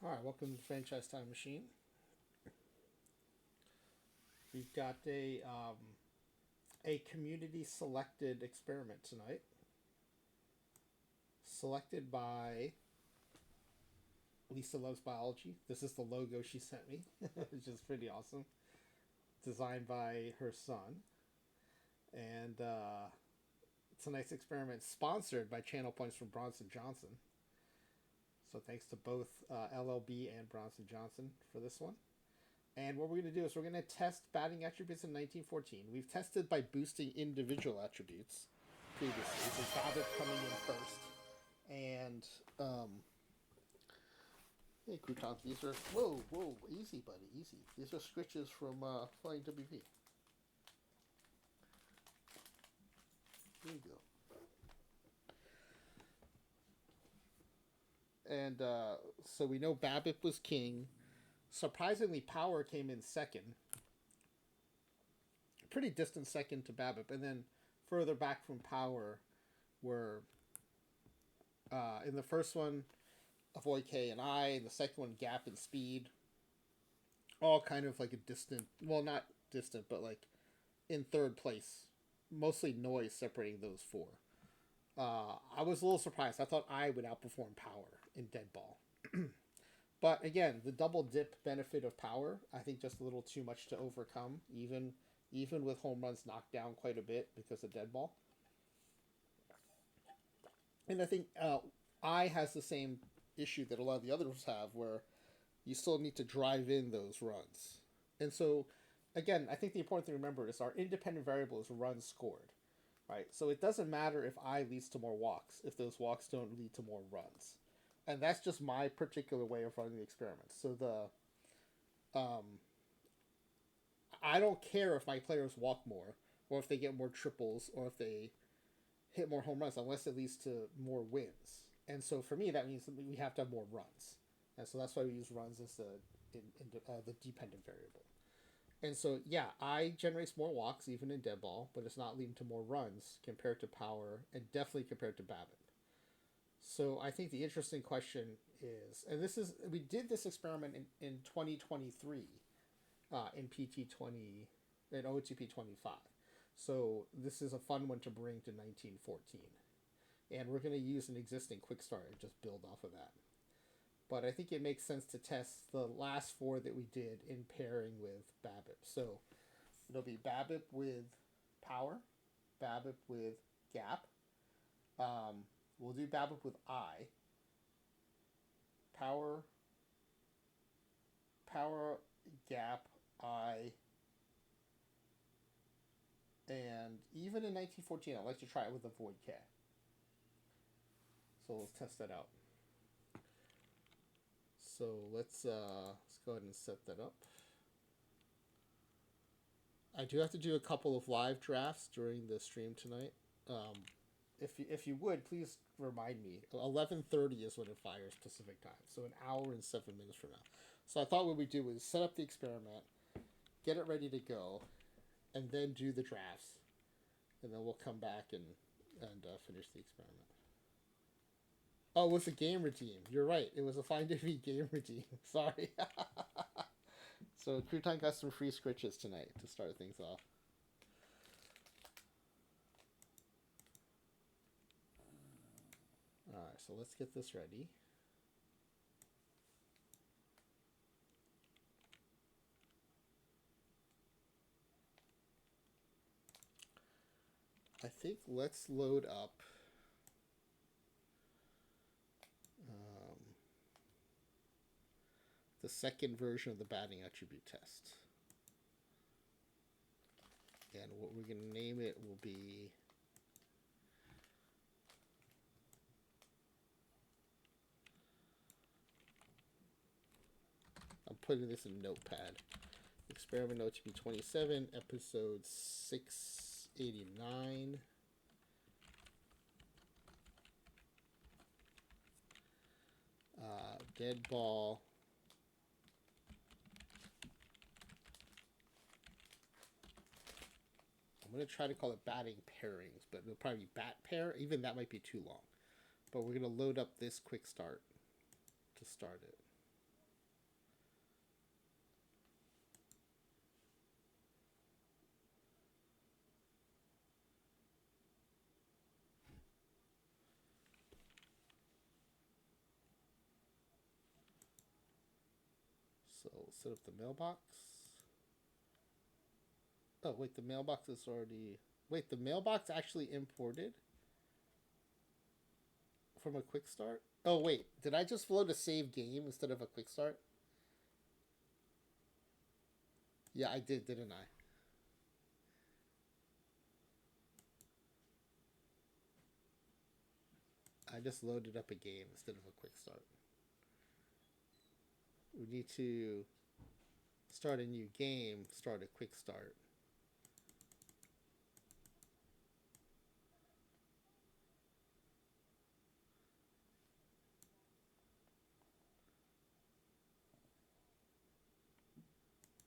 All right, welcome to Franchise Time Machine. We've got a community selected experiment tonight, selected by Lisa Loves Biology. This is the logo she sent me, which is pretty awesome. Designed by her son, and tonight's experiment sponsored by Channel Points from Bronson Johnson. So thanks to both LLB and Bronson Johnson for this one. And what we're going to do is we're going to test batting attributes in 1914. We've tested by boosting individual attributes previously. So Babbitt coming in first. And, hey, Crouton, these are, whoa, easy, buddy, easy. These are switches from Flying WP. There you go. And so we know Babbitt was king. Surprisingly, Power came in second. Pretty distant second to Babbitt. And then further back from Power were, in the first one, Avoid K and I. In the second one, Gap and Speed. All kind of like a distant, well, not distant, but like in third place. Mostly noise separating those four. I was a little surprised. I thought I would outperform Power in Dead Ball. But again, the double dip benefit of Power, I think just a little too much to overcome, even with home runs knocked down quite a bit because of Dead Ball. And I think I has the same issue that a lot of the others have, where you still need to drive in those runs. And so, again, I think the important thing to remember is our independent variable is runs scored, right? So it doesn't matter if I leads to more walks if those walks don't lead to more runs. And that's just my particular way of running the experiments. So I don't care if my players walk more, or if they get more triples, or if they hit more home runs, unless it leads to more wins. And so for me, that means that we have to have more runs, and so that's why we use runs as the dependent variable. And so yeah, I generates more walks even in Dead Ball, but it's not leading to more runs compared to Power, and definitely compared to Babbitt. So I think the interesting question is, and this is, we did this experiment in 2023 in PT20, in OOTP27. So this is a fun one to bring to 1914. And we're going to use an existing quick start and just build off of that. But I think it makes sense to test the last four that we did in pairing with Babbitt. So it'll be Babbitt with Power, Babbitt with Gap. We'll do Babbitt with I. Power, Gap, I. And even in 1914, I'd like to try it with Avoid K. So let's test that out. So let's go ahead and set that up. I do have to do a couple of live drafts during the stream tonight. If you would, please remind me. 11:30 is when it fires Pacific time, so an hour and 7 minutes from now. So I thought what we'd do was set up the experiment, get it ready to go, and then do the drafts, and then we'll come back and finish the experiment. Oh, it was a game redeem. You're right. It was a Find Defeat game redeem. Sorry. So Crouton got some free scritches tonight to start things off. Alright, so let's get this ready. I think let's load up the second version of the batting attribute test. And what we're going to name it will be I'm putting this in Notepad. Experiment OOTP27, episode 689. Dead Ball. I'm going to try to call it batting pairings, but it'll probably be bat pair. Even that might be too long. But we're going to load up this quick start to start it. So set up the mailbox. Oh, wait, the mailbox is already... Wait, the mailbox actually imported from a quick start? Oh, wait, did I just load a save game instead of a quick start? Yeah, I did, didn't I? I just loaded up a game instead of a quick start. We need to start a new game, start a quick start.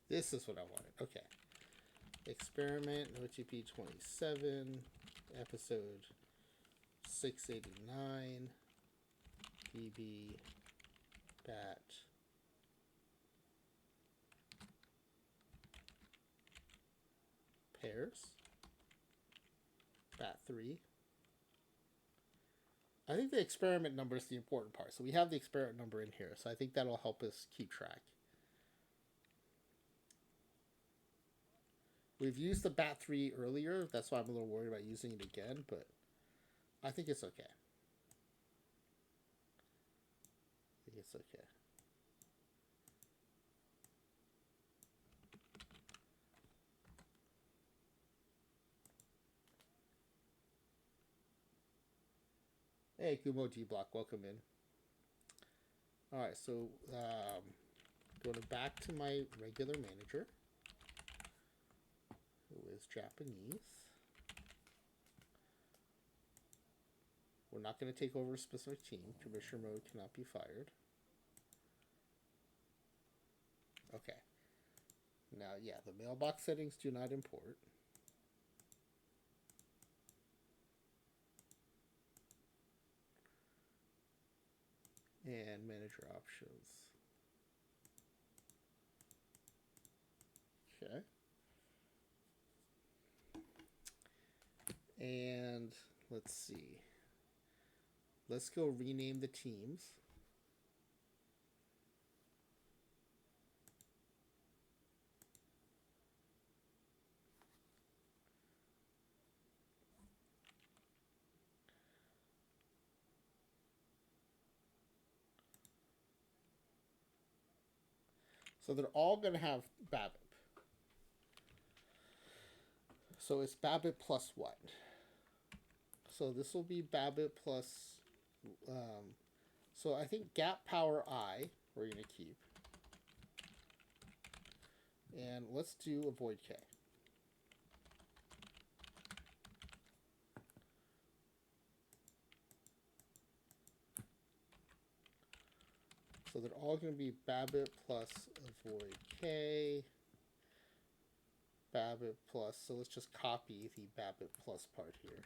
This is what I wanted. Okay. Experiment OOTP27, episode 689, BB bat pairs, bat 3. I think the experiment number is the important part. So we have the experiment number in here. So I think that'll help us keep track. We've used the bat 3 earlier. That's why I'm a little worried about using it again, but I think it's okay. I think it's okay. Hey, Kumo G Block, welcome in. Alright, so going back to my regular manager, who is Japanese. We're not going to take over a specific team. Commissioner mode cannot be fired. Okay. Now, yeah, the mailbox settings do not import. And manager options. Okay. And let's see. Let's go rename the teams. So they're all going to have BABIP. So it's BABIP plus what? So this will be BABIP plus... so I think gap power I we're going to keep. And let's do avoid K. So they're all going to be BABIP plus avoid K. BABIP plus, so let's just copy the BABIP plus part here.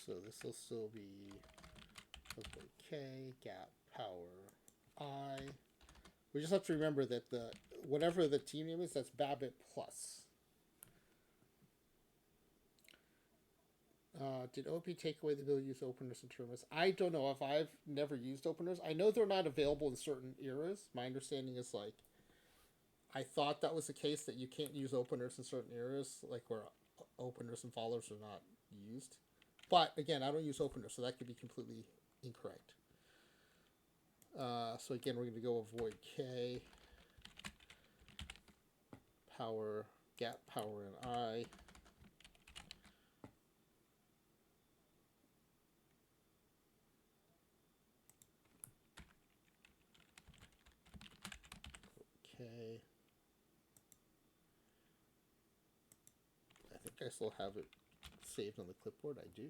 So this will still be avoid K, gap power I. We just have to remember that the whatever the team name is, that's BABIP plus. Did OP take away the ability to use openers and tournaments? I don't know. If I've never used openers, I know they're not available in certain eras. My understanding is like, I thought that was the case, that you can't use openers in certain eras, like where openers and followers are not used. But again, I don't use openers, so that could be completely incorrect. So again, we're going to go avoid K, power, gap power and I. Okay. I think I still have it saved on the clipboard. I do.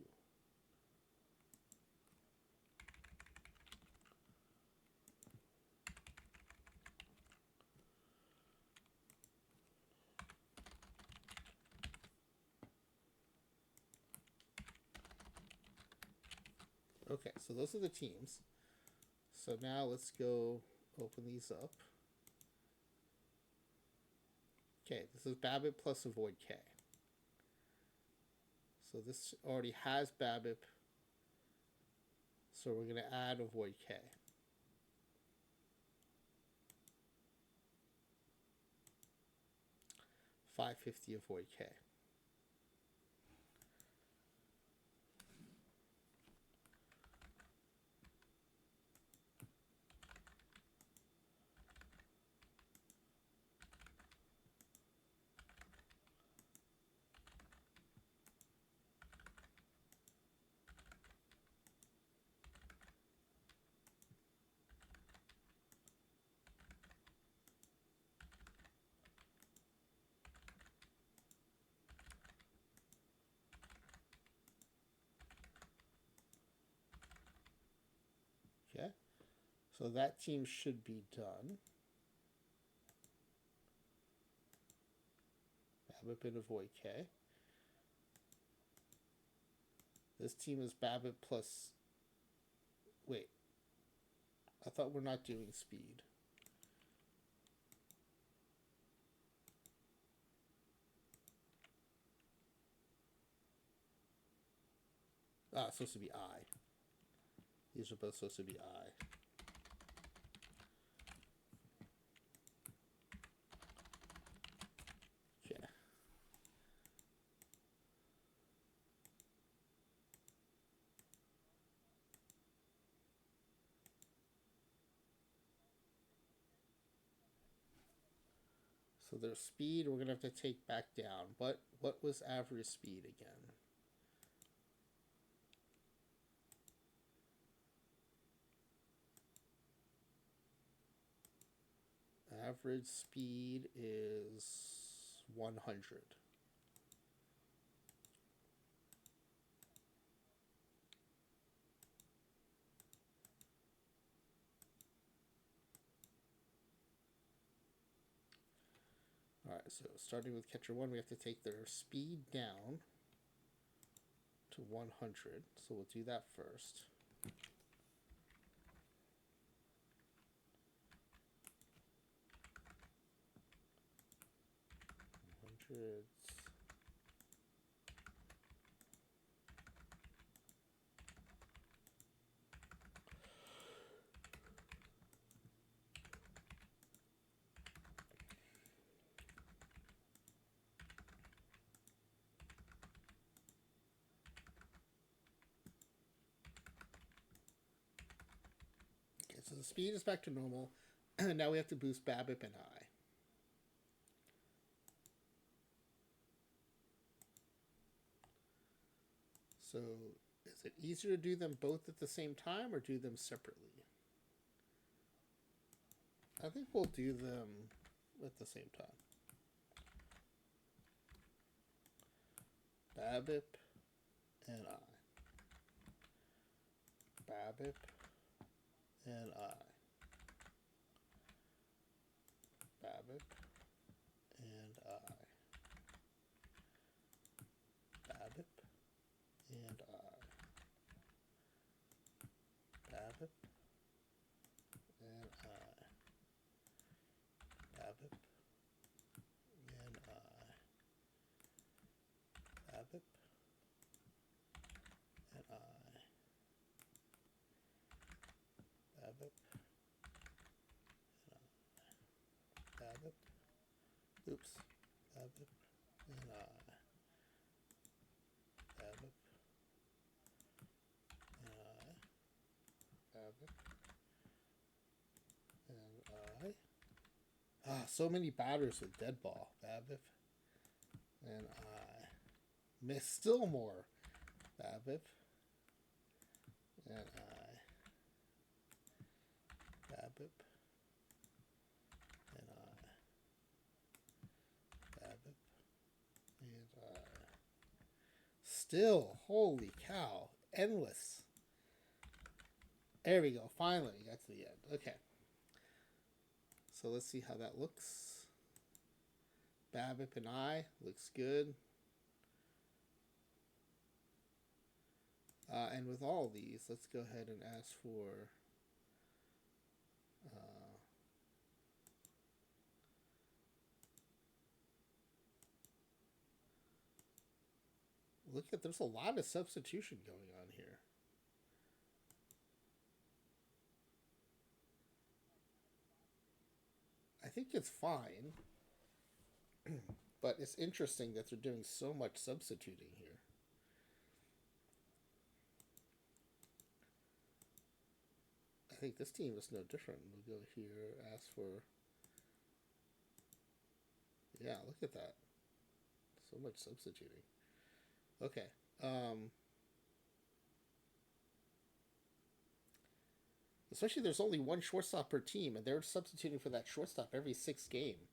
Okay, so those are the teams. So now let's go open these up. Okay, this is BABIP plus avoid K. So this already has BABIP. So we're going to add avoid K. $550 avoid K. Okay, so that team should be done. BABIP and avoid K. This team is BABIP plus. Wait, I thought we're not doing speed. Ah, it's supposed to be I. These are both supposed to be I. Okay. So their speed we're gonna have to take back down. What was average speed again? Average speed is 100. Alright, so starting with catcher 1, we have to take their speed down to 100. So we'll do that first. 100. Okay, so the speed is back to normal. Now we have to boost BABIP and I. So is it easier to do them both at the same time or do them separately? I think we'll do them at the same time. BABIP and I. BABIP and I. BABIP and I. BABIP and I. BABIP and I. BABIP and I. BABIP and I. BABIP and I. BABIP. Oops. BABIP and I. BABIP and I. BABIP and I. Ah, so many batters with dead ball. BABIP and I. Miss still more. BABIP and I. BABIP and I. BABIP and I. Still, holy cow, endless. There we go. Finally, we got to the end. Okay. So let's see how that looks. BABIP and I looks good. And with all these, let's go ahead and ask for. Uh, Look at, there's a lot of substitution going on here. I think it's fine, but it's interesting that they're doing so much substituting here. I think this team is no different. We'll go here, ask for. Yeah, look at that. So much substituting. Okay. Especially there's only one shortstop per team, and they're substituting for that shortstop every 6 game.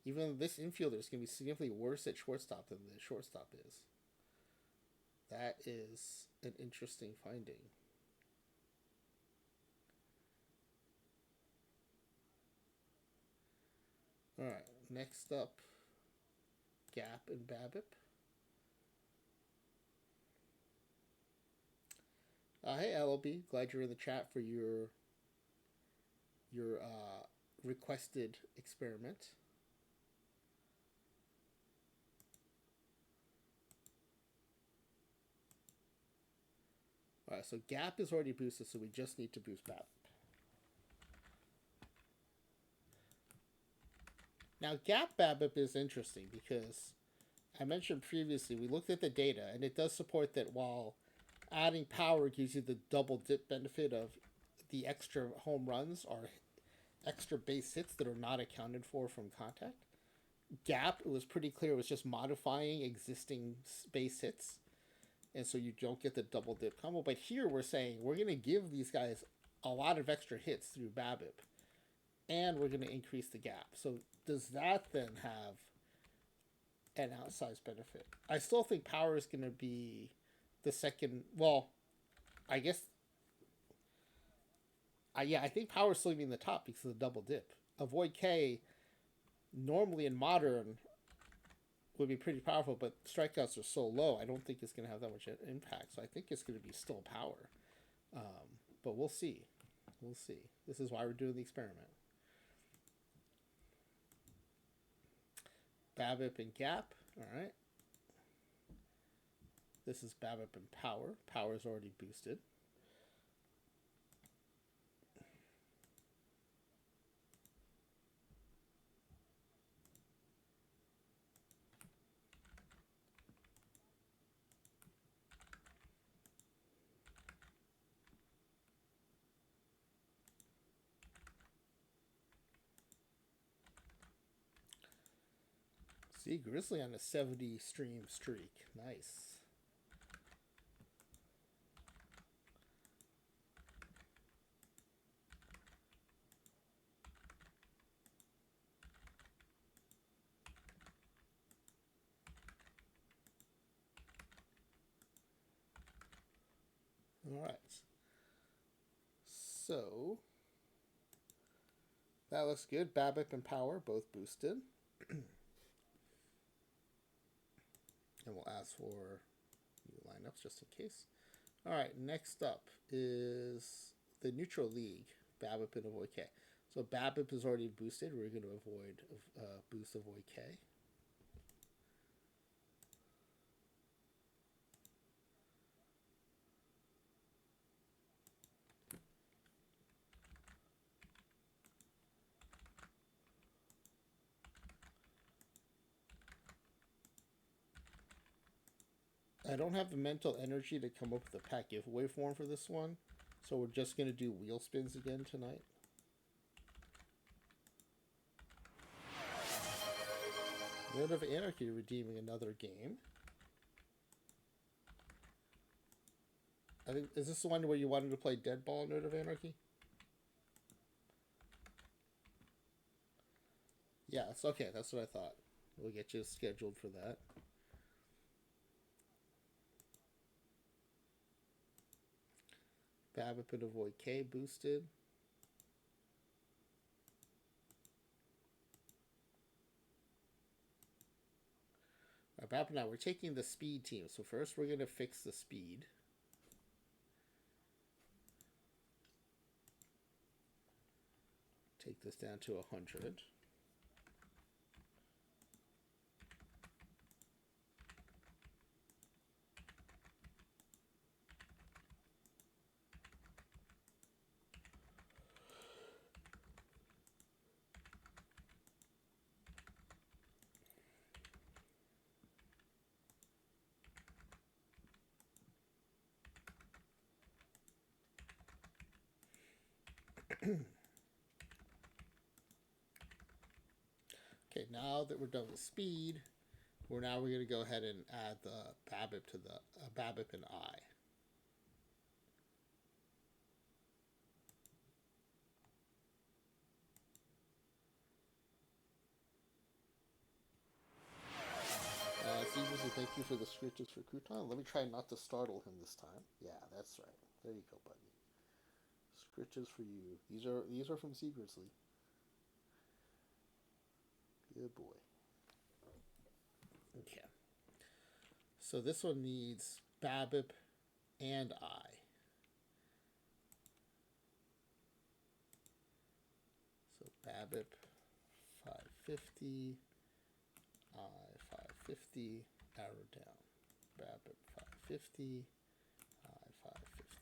Even though this infielder is going to be significantly worse at shortstop than the shortstop is. That is an interesting finding. All right, next up, Gap and Babip. Hey LLB, glad you're in the chat for your requested experiment. All right, so Gap is already boosted, so we just need to boost Babip. Now, Gap Babip is interesting because I mentioned previously we looked at the data, and it does support that while adding power gives you the double dip benefit of the extra home runs or extra base hits that are not accounted for from contact. Gap, it was pretty clear, it was just modifying existing base hits, and so you don't get the double dip combo. But here we're saying we're going to give these guys a lot of extra hits through Babip, and we're going to increase the gap. So does that then have an outsized benefit? I still think power is going to be the second. Well, I guess. I think power is still being the top because of the double dip. Avoid K normally in modern would be pretty powerful, but strikeouts are so low. I don't think it's going to have that much impact. So I think it's going to be still power. But we'll see. We'll see. This is why we're doing the experiment. Babip and Gap. All right. This is Babip and Power. Power is already boosted. See, Grizzly on a 70 stream streak. Nice. All right. So that looks good. Babip and Power both boosted. And we'll ask for new lineups just in case. All right, next up is the neutral league, Babip and Avoid K. So Babip is already boosted. We're going to avoid boost Avoid K. I don't have the mental energy to come up with a pack giveaway form for this one, so we're just going to do wheel spins again tonight. Note of Anarchy redeeming another game. I think, is this the one where you wanted to play Deadball, Note of Anarchy? Yeah, it's okay. That's what I thought. We'll get you scheduled for that. Babip and Avoid K boosted. Babip, now we're taking the speed team. So first we're going to fix the speed. Take this down to 100. Okay, now that we're done with speed, we're going to go ahead and add the BABIP to the BABIP and I. Seriously, thank you for the scritches for Crouton. Let me try not to startle him this time. Yeah, that's right. There you go, buddy. Scritches for you. These are from Secretly. Good boy. Okay. So this one needs BABIP and I. So BABIP 550, I 550, arrow down. BABIP 550, I 550.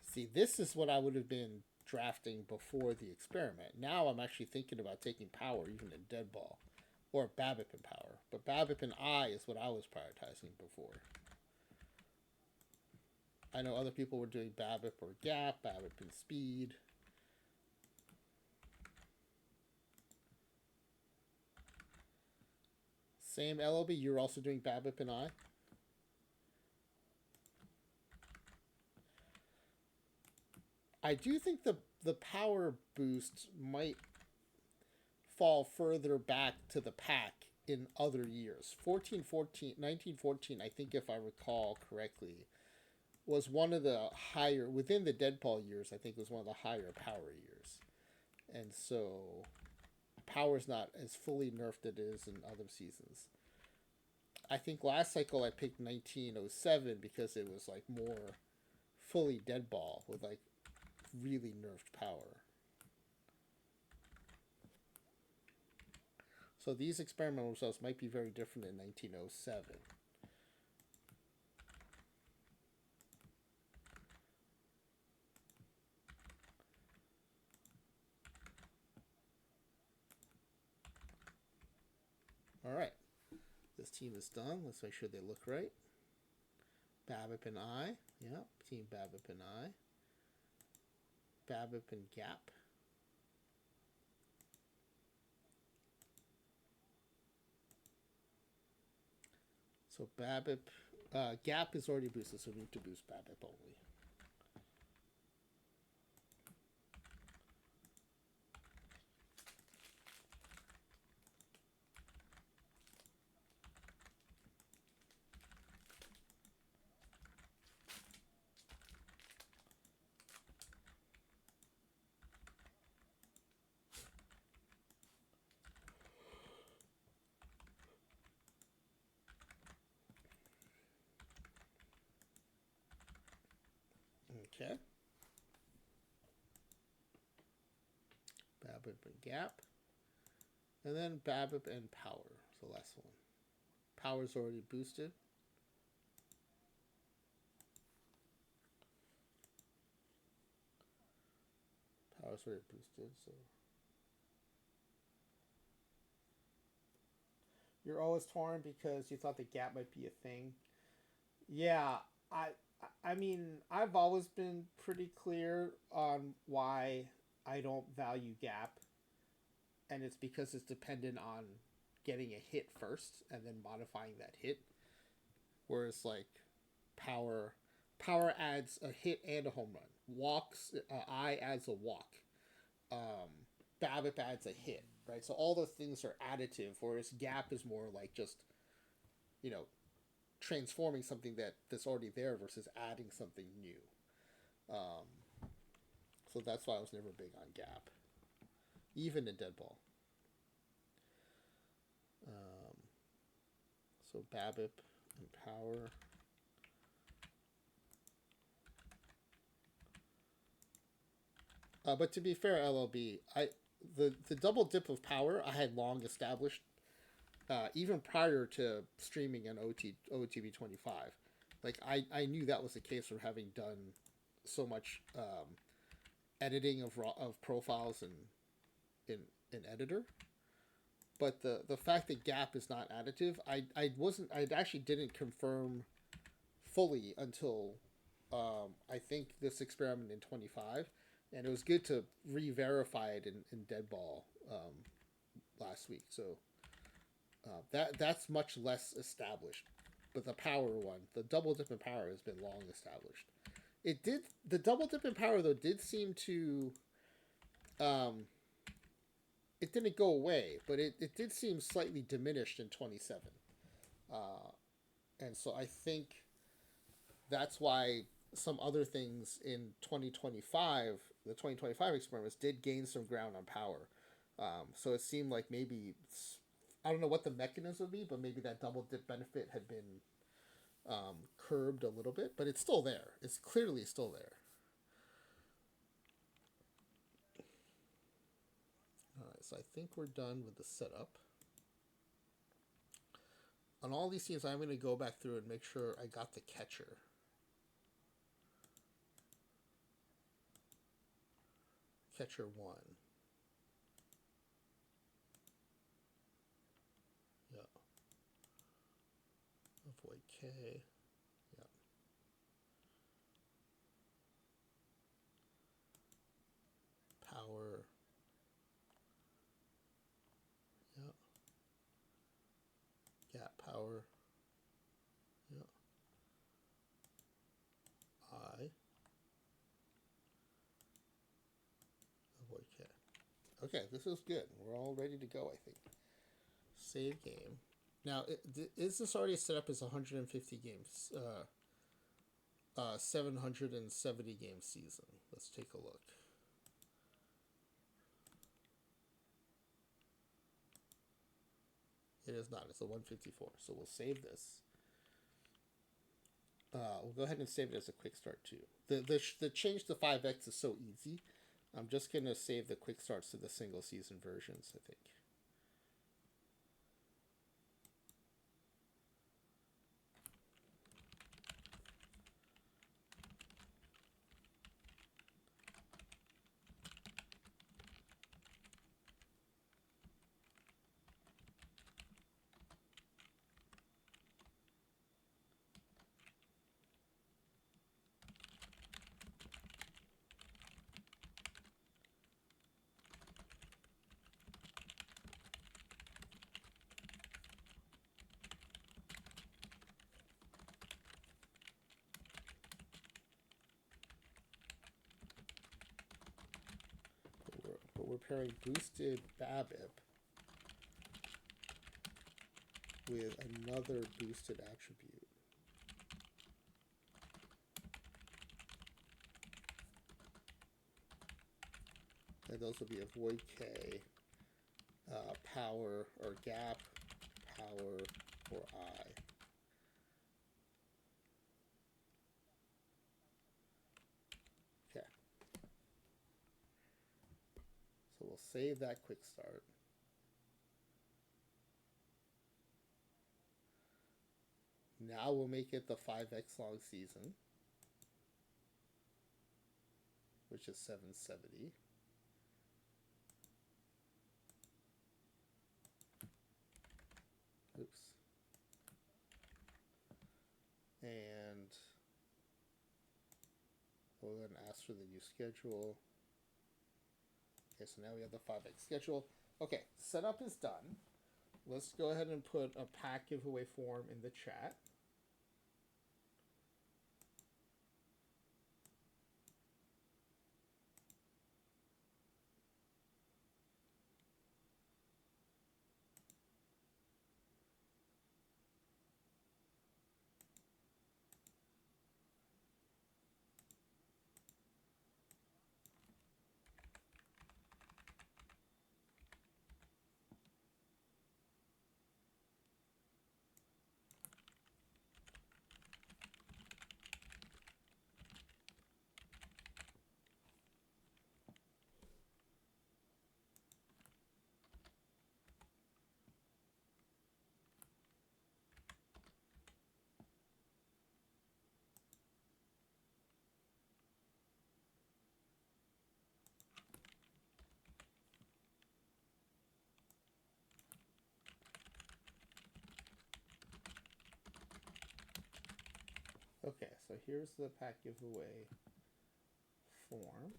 See, this is what I would have been drafting before the experiment. Now I'm actually thinking about taking power, even in dead ball, or BABIP and power. But BABIP and I is what I was prioritizing before. I know other people were doing BABIP or gap, BABIP and speed. Same LLB, you're also doing BABIP and I? I do think the power boost might fall further back to the pack in other years. 1914, I think if I recall correctly, was one of the higher, within the deadball years, I think was one of the higher power years. And so power's not as fully nerfed as it is in other seasons. I think last cycle I picked 1907 because it was like more fully deadball with like really nerfed power. So these experimental results might be very different in 1907. All right, this team is done. Let's make sure they look right. BABIP and I. Yep, team BABIP and I. BABIP and Gap. So BABIP, Gap is already boosted, so we need to boost BABIP only. Okay. BABIP and Gap. And then BABIP and Power is the last one. Power's already boosted. Power's already boosted, so. You're always torn because you thought the Gap might be a thing. Yeah, I mean, I've always been pretty clear on why I don't value Gap, and it's because it's dependent on getting a hit first and then modifying that hit. Whereas like power, power adds a hit and a home run. Walks, I adds a walk. BABIP adds a hit, right? So all those things are additive, whereas Gap is more like just, you know, transforming something that's already there versus adding something new. So that's why I was never big on Gap, even in Deadball. So BABIP and Power. But to be fair, LLB, the double dip of power I had long established, even prior to streaming an OOTB25. Like I knew that was the case from having done so much editing of profiles in in editor. But the fact that gap is not additive, I actually didn't confirm fully until I think this experiment in 25, and it was good to re-verify it in Deadball last week. So that's much less established. But the power one, the double dip in power, has been long established. It did the double dip in power though did seem to um, it didn't go away, but it did seem slightly diminished in 27. Uh, and so I think that's why some other things in 2025, the 2025 experiments, did gain some ground on power. So it seemed like maybe, I don't know what the mechanism would be, but maybe that double dip benefit had been curbed a little bit, but it's still there. It's clearly still there. All right, so I think we're done with the setup. On all these teams, I'm going to go back through and make sure I got the catcher. Catcher 1. Yeah. Avoid K. Yeah. Power. Yeah. Gap power. Yeah. I. Avoid K. Okay, this is good. We're all ready to go, I think. Save game. Now, is this already set up as 150 games? 770 game season. Let's take a look. It is not. It's a 154. So we'll save this. We'll go ahead and save it as a quick start too. The change to 5x is so easy. I'm just gonna save the quick starts to the single season versions, I think. But we're pairing boosted BABIP with another boosted attribute. And those will be avoid K, power or gap, power or I. Okay. So we'll save that quick start. Now we'll make it the 5x long season, which is 770. Oops. And we'll then ask for the new schedule. Okay, so now we have the 5x schedule. Okay, setup is done. Let's go ahead and put a pack giveaway form in the chat. Okay, so here's the pack giveaway form.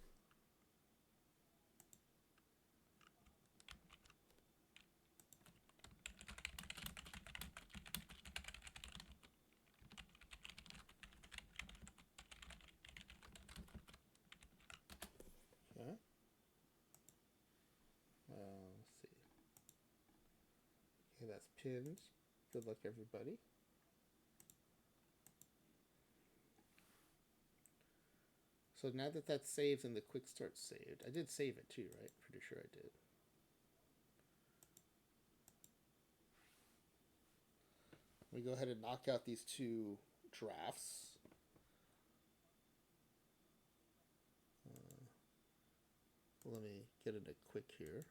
Okay. Let's see. Okay, that's pinned. Good luck, everybody. So now that that's saved and the quick start saved, I did save it too, right? Pretty sure I did. We go ahead and knock out these two drafts. Let me get it a quick here.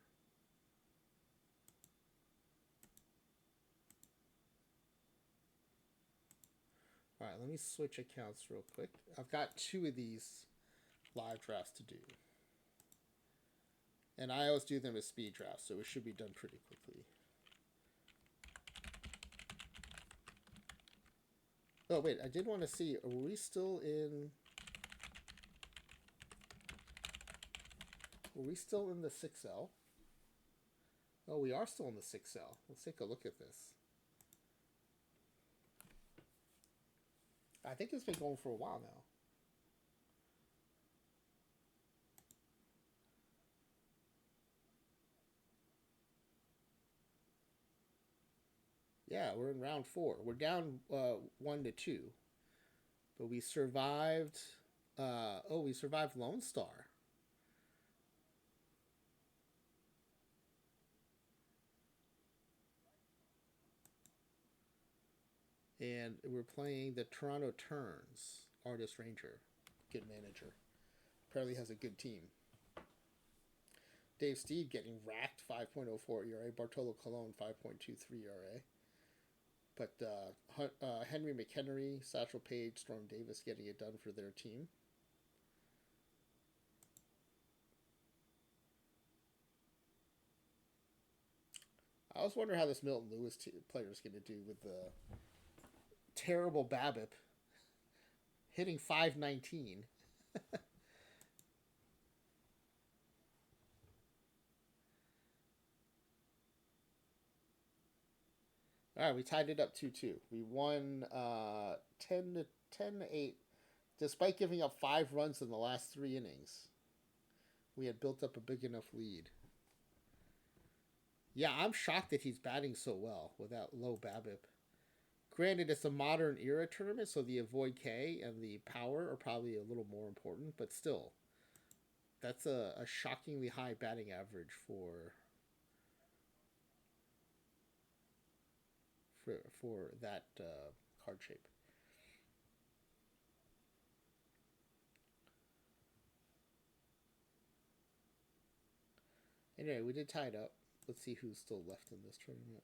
All right, let me switch accounts real quick. I've got two of these live drafts to do. And I always do them as speed drafts, so it should be done pretty quickly. Oh, wait, I did want to see, are we still in... Were we still in the 6L? Oh, we are still in the 6L. Let's take a look at this. I think it's been going for a while now. Yeah, we're in round 4. We're down 1-2. But we survived... we survived Lone Star. And we're playing the Toronto Turns. Artist Ranger. Good manager. Apparently has a good team. Dave Steed getting racked, 5.04 ERA. Bartolo Colon, 5.23 ERA. But Henry McHenry, Satchel Paige, Storm Davis getting it done for their team. I was wondering how this Milton Lewis player is going to do with the terrible BABIP hitting 519. All right, we tied it up 2-2. We won 10-8, despite giving up 5 runs in the last 3 innings. We had built up a big enough lead. Yeah, I'm shocked that he's batting so well with that low BABIP. Granted, it's a modern era tournament, so the avoid K and the power are probably a little more important, but still, that's a shockingly high batting average for that card shape. Anyway, we did tie it up. Let's see who's still left in this tournament.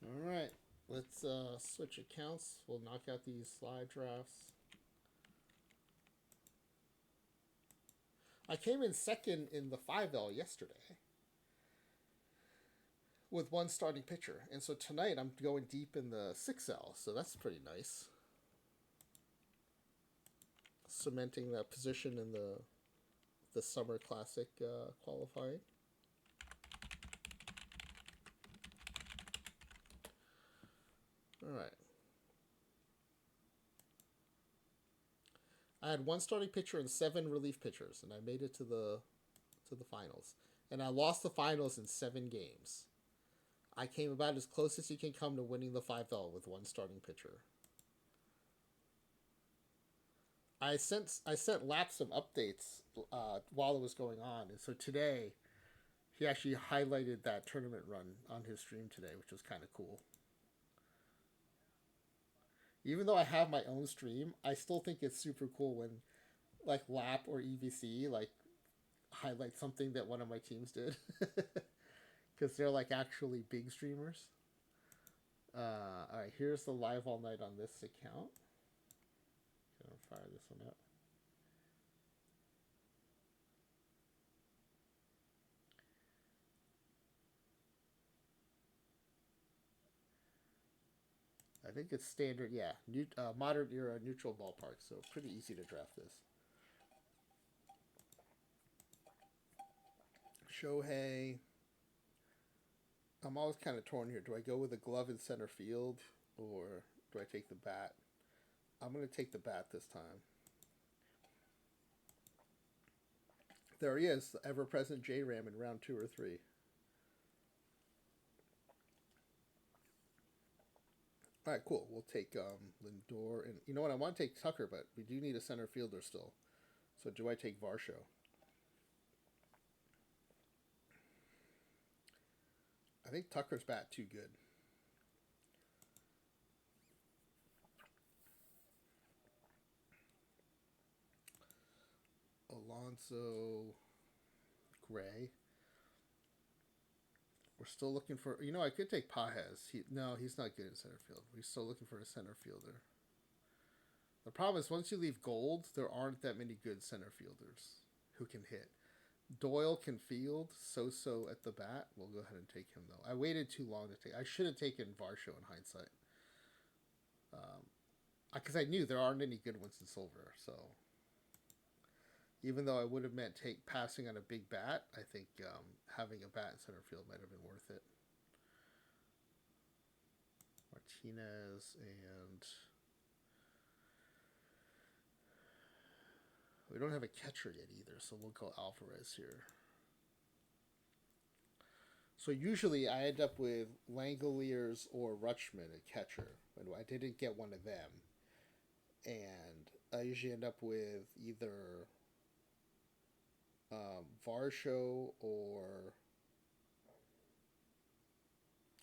All right, let's switch accounts. We'll knock out these slide drafts. I came in second in the 5L yesterday with one starting pitcher. And so tonight I'm going deep in the 6L, so that's pretty nice. Cementing that position in the Summer Classic qualifying. All right. I had one starting pitcher and 7 relief pitchers, and I made it to the finals. And I lost the finals in 7 games. I came about as close as you can come to winning the 5L with one starting pitcher. I sent Lap some updates while it was going on, and so today he actually highlighted that tournament run on his stream today, which was kind of cool. Even though I have my own stream, I still think it's super cool when like Lap or EVC like highlight something that one of my teams did. because they're like actually big streamers. All right, here's the live all night on this account. Gonna fire this one up. I think it's standard, yeah. Modern era neutral ballpark, so pretty easy to draft this. Shohei. I'm always kind of torn here. Do I go with a glove in center field or do I take the bat? I'm going to take the bat this time. There he is, the ever present J Ram in round 2 or 3. All right, cool. We'll take Lindor. And you know what? I want to take Tucker, but we do need a center fielder still. So do I take Varsho? I think Tucker's bat too good. Alonso Gray. We're still looking for. You know, I could take Pajes. No, he's not good in center field. We're still looking for a center fielder. The problem is once you leave gold, there aren't that many good center fielders who can hit. Doyle can field, so at the bat. We'll go ahead and take him though. I waited too long to take. I should have taken Varsho in hindsight, because I knew there aren't any good ones in silver. So even though I would have meant passing on a big bat, I think having a bat in center field might have been worth it. Martinez and we don't have a catcher yet either, so we'll go Alvarez here. So usually I end up with Langoliers or Rutschman at catcher, but I didn't get one of them. And I usually end up with either Varsho or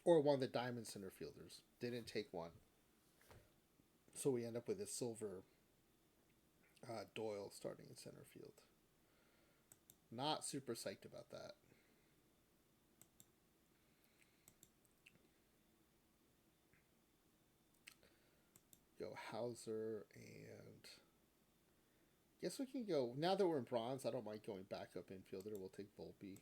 one of the diamond center fielders. Didn't take one. So we end up with a silver Doyle starting in center field. Not super psyched about that. Go Hauser and guess we can go now that we're in bronze. I don't mind going backup infielder. We'll take Volpe.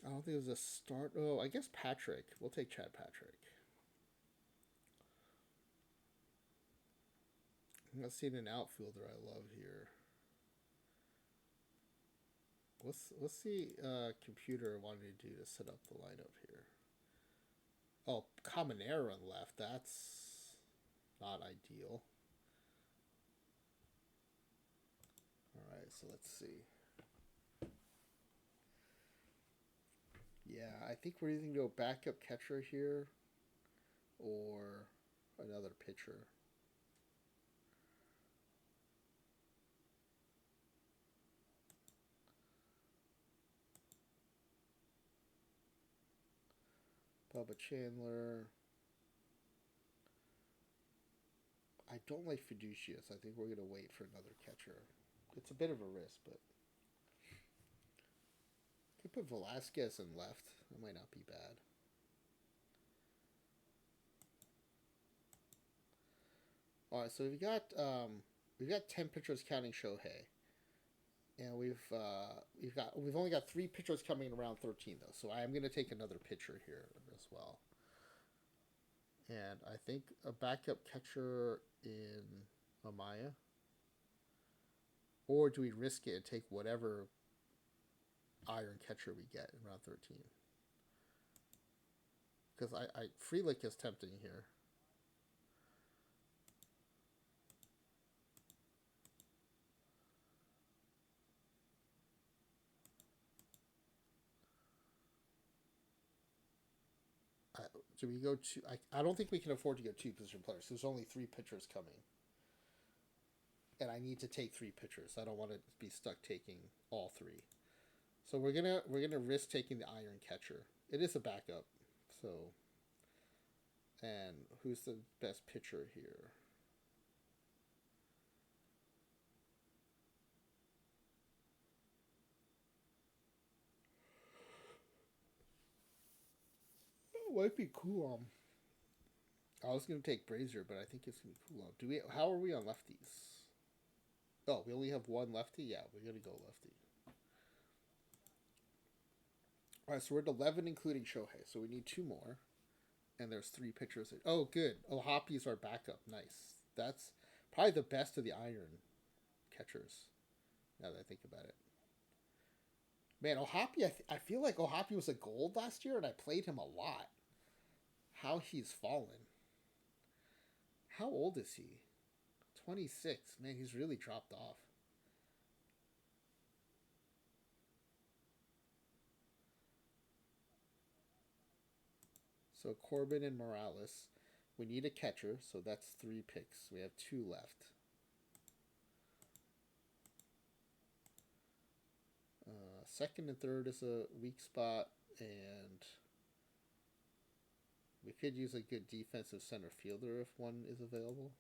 I don't think it was a start. Oh, I guess Patrick. We'll take Chad Patrick. Let's see an outfielder I love here. What's the computer wanted to do to set up the lineup here? Oh, Caminero on left. That's not ideal. All right, so let's see. Yeah, I think we're either going to go backup catcher here or another pitcher. Bubba Chandler. I don't like Fiducius. I think we're going to wait for another catcher. It's a bit of a risk, but could put Velasquez in left. That might not be bad. All right, so we've got 10 pitchers counting Shohei, and we've only got 3 pitchers coming in round 13 though. So I am going to take another pitcher here as well, and I think a backup catcher in Amaya, or do we risk it and take whatever iron catcher we get in round 13? Because I Freelick is tempting here. Do we go to? I don't think we can afford to go 2 position players. There's only 3 pitchers coming, and I need to take 3 pitchers. I don't want to be stuck taking all 3. So we're gonna risk taking the iron catcher. It is a backup. So, and who's the best pitcher here? It might be cool. I was gonna take Brazier, but I think it's gonna be cool. Do we? How are we on lefties? Oh, we only have one lefty. Yeah, we're gonna go lefty. All right, so we're at 11, including Shohei. So we need two more, and there's three pitchers. Oh, good. Ohapi's our backup. Nice. That's probably the best of the iron catchers. Now that I think about it, man, Ohapi. I feel like Ohapi was a gold last year, and I played him a lot. How he's fallen. How old is he? 26. Man, he's really dropped off. So Corbin and Morales. We need a catcher, so that's three picks. We have two left. Second and third is a weak spot, and we could use a good defensive center fielder if one is available.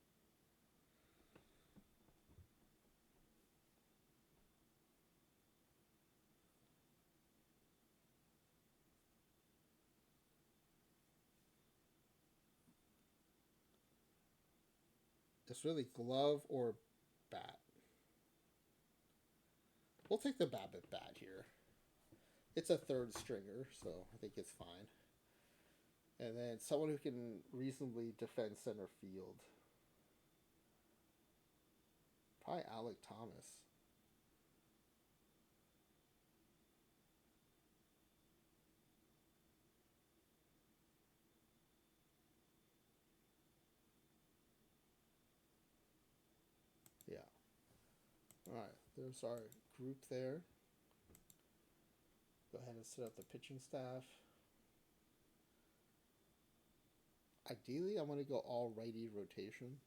It's really glove or bat. We'll take the Babbitt bat here. It's a third stringer, so I think it's fine. And then someone who can reasonably defend center field. Probably Alec Thomas. Yeah. All right. There's our group there. Go ahead and set up the pitching staff. Ideally, I want to go all righty rotation.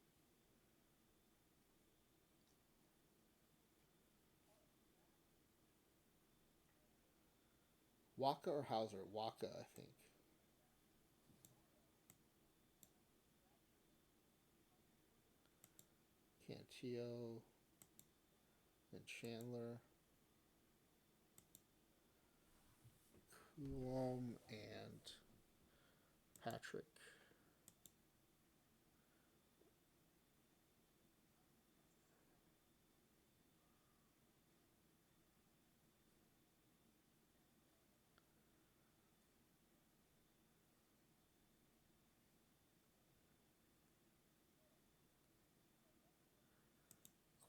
Waka or Hauser? Waka, I think. Cantillo and Chandler. Coulomb and Patrick.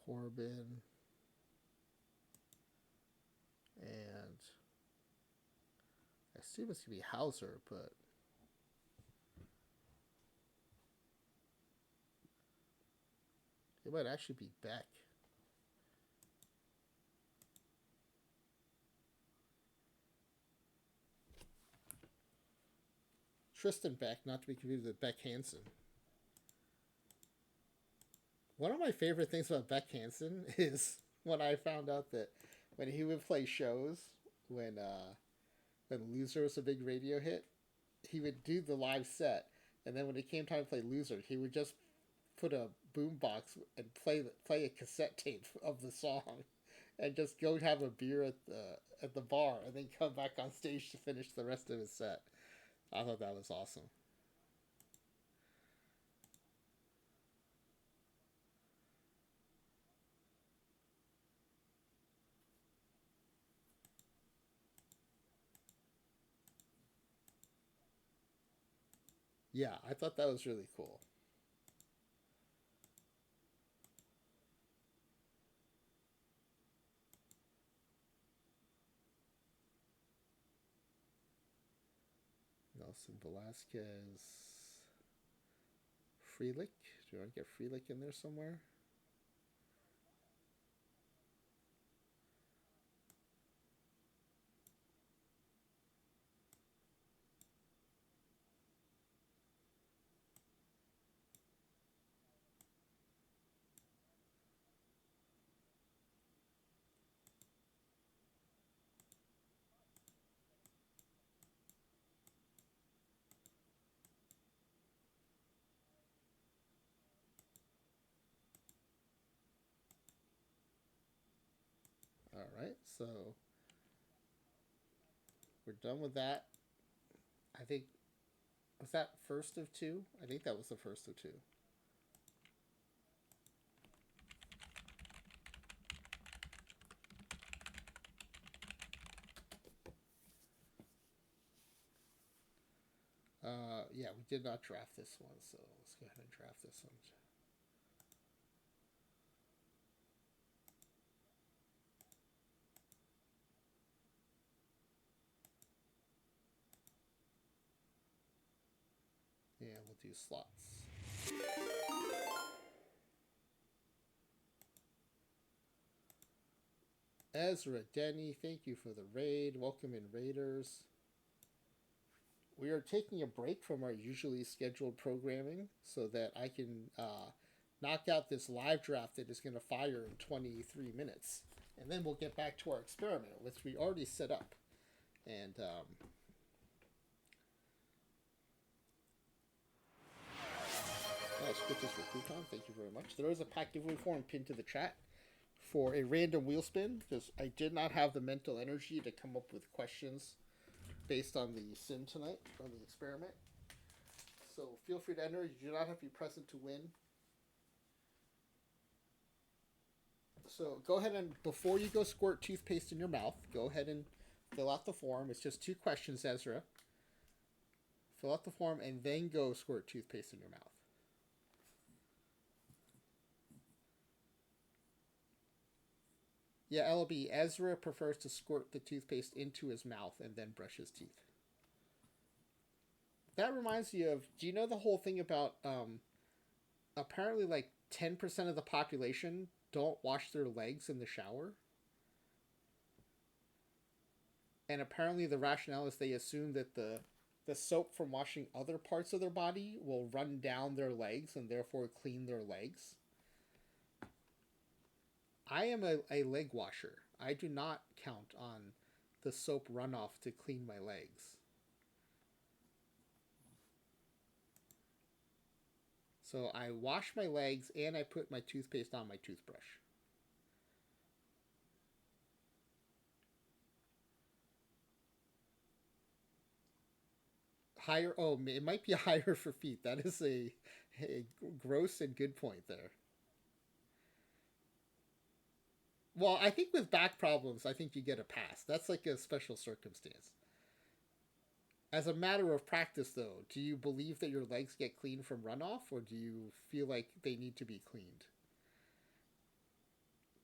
Corbin. And I assume it's going to be Hauser, but it might actually be Beck. Tristan Beck, not to be confused with Beck Hansen. One of my favorite things about Beck Hansen is when I found out that when he would play shows, when Loser was a big radio hit, he would do the live set, and then when it came time to play Loser, he would just put a boombox and play a cassette tape of the song, and just go have a beer at the bar, and then come back on stage to finish the rest of his set. I thought that was awesome. Yeah, I thought that was really cool. Nelson Velasquez, Freelick. Do you want to get Freelick in there somewhere? right, so we're done with that. I think, was that first of two? I think that was the first of two. Yeah, we did not draft this one, so let's go ahead and draft this one. Yeah, we'll do slots. Ezra Denny, thank you for the raid. Welcome in, Raiders. We are taking a break from our usually scheduled programming so that I can knock out this live draft that is going to fire in 23 minutes. And then we'll get back to our experiment, which we already set up. And Scriptus for Crouton, thank you very much. There is a pack giveaway form pinned to the chat for a random wheel spin because I did not have the mental energy to come up with questions based on the sim tonight, on the experiment. So feel free to enter. You do not have to be present to win. So go ahead and, before you go squirt toothpaste in your mouth, go ahead and fill out the form. It's just 2 questions, Ezra. Fill out the form and then go squirt toothpaste in your mouth. Yeah, LB, Ezra prefers to squirt the toothpaste into his mouth and then brush his teeth. That reminds me of, do you know the whole thing about apparently like 10% of the population don't wash their legs in the shower? And apparently the rationale is they assume that the soap from washing other parts of their body will run down their legs and therefore clean their legs. I am a leg washer. I do not count on the soap runoff to clean my legs. So I wash my legs and I put my toothpaste on my toothbrush. Higher, oh, it might be higher for feet. That is a gross and good point there. Well, I think with back problems, I think you get a pass. That's like a special circumstance. As a matter of practice, though, do you believe that your legs get clean from runoff, or do you feel like they need to be cleaned?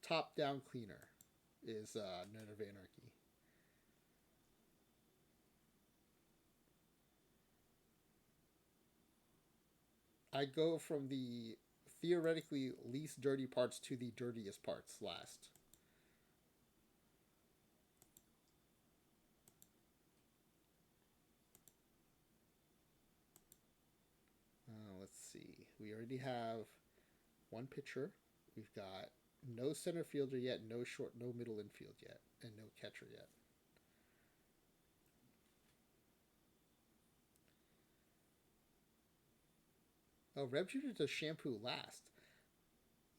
Top down cleaner is Note of Anarchy. I go from the theoretically least dirty parts to the dirtiest parts last. Let's see. We already have one pitcher. We've got no center fielder yet, no middle infield yet, and no catcher yet. Oh, Reb Shooter does shampoo last.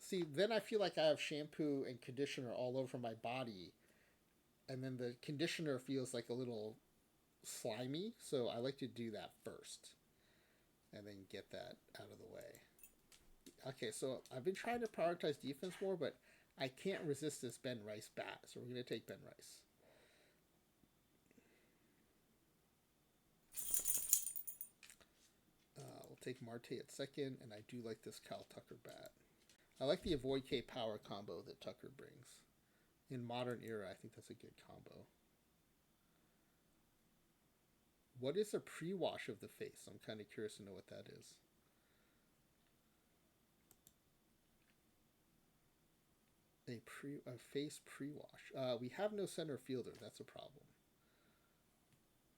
See, then I feel like I have shampoo and conditioner all over my body, and then the conditioner feels like a little slimy, so I like to do that first, and then get that out of the way. Okay, so I've been trying to prioritize defense more, but I can't resist this Ben Rice bat, so we're going to take Ben Rice. We'll take Marte at second, and I do like this Kyle Tucker bat. I like the Avoid K power combo that Tucker brings. In modern era, I think that's a good combo. What is a pre-wash of the face? I'm kind of curious to know what that is. A face pre-wash. We have no center fielder. That's a problem.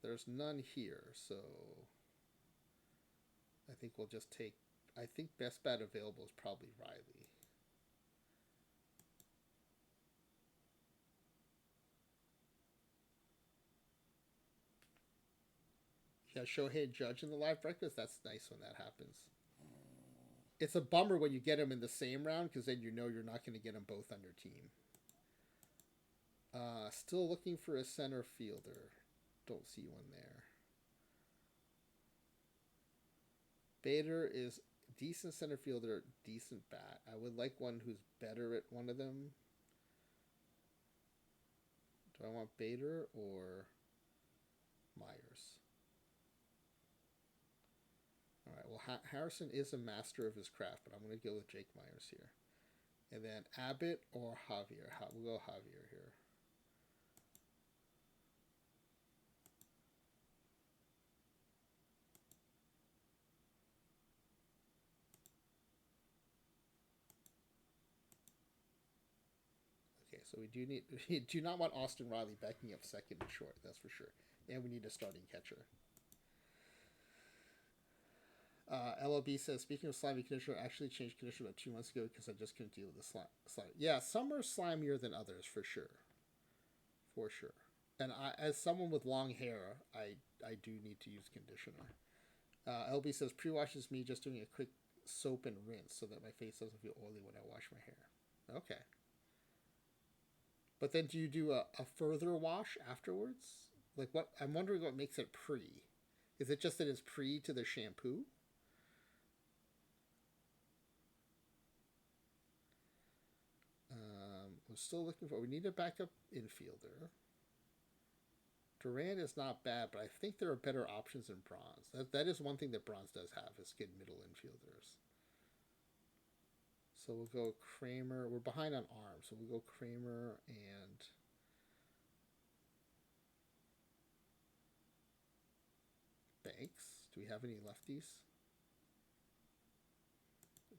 There's none here, so I think we'll just take. I think best bat available is probably Riley. Yeah, Shohei Judge in the live breakfast. That's nice when that happens. It's a bummer when you get them in the same round because then you know you're not going to get them both on your team. Still looking for a center fielder. Don't see one there. Bader is decent center fielder, decent bat. I would like one who's better at one of them. Do I want Bader or Myers? All right. Well, Harrison is a master of his craft, but I'm going to go with Jake Myers here. And then Abbott or Javier. We'll go Javier here. Okay, so we do not want Austin Riley backing up second and short. That's for sure. And we need a starting catcher. LOB says, speaking of slimy conditioner, I actually changed conditioner about 2 months ago because I just couldn't deal with the slime. Yeah, some are slimier than others, for sure. For sure. And as someone with long hair, I do need to use conditioner. LB says, pre-wash is me just doing a quick soap and rinse so that my face doesn't feel oily when I wash my hair. Okay. But then do you do a further wash afterwards? Like what? I'm wondering what makes it pre. Is it just that it's pre to the shampoo? We're still looking for. We need a backup infielder. Durant is not bad, but I think there are better options in bronze. That is one thing that bronze does have is good middle infielders. So we'll go Kramer. We're behind on arms, so we'll go Kramer and Banks. Do we have any lefties?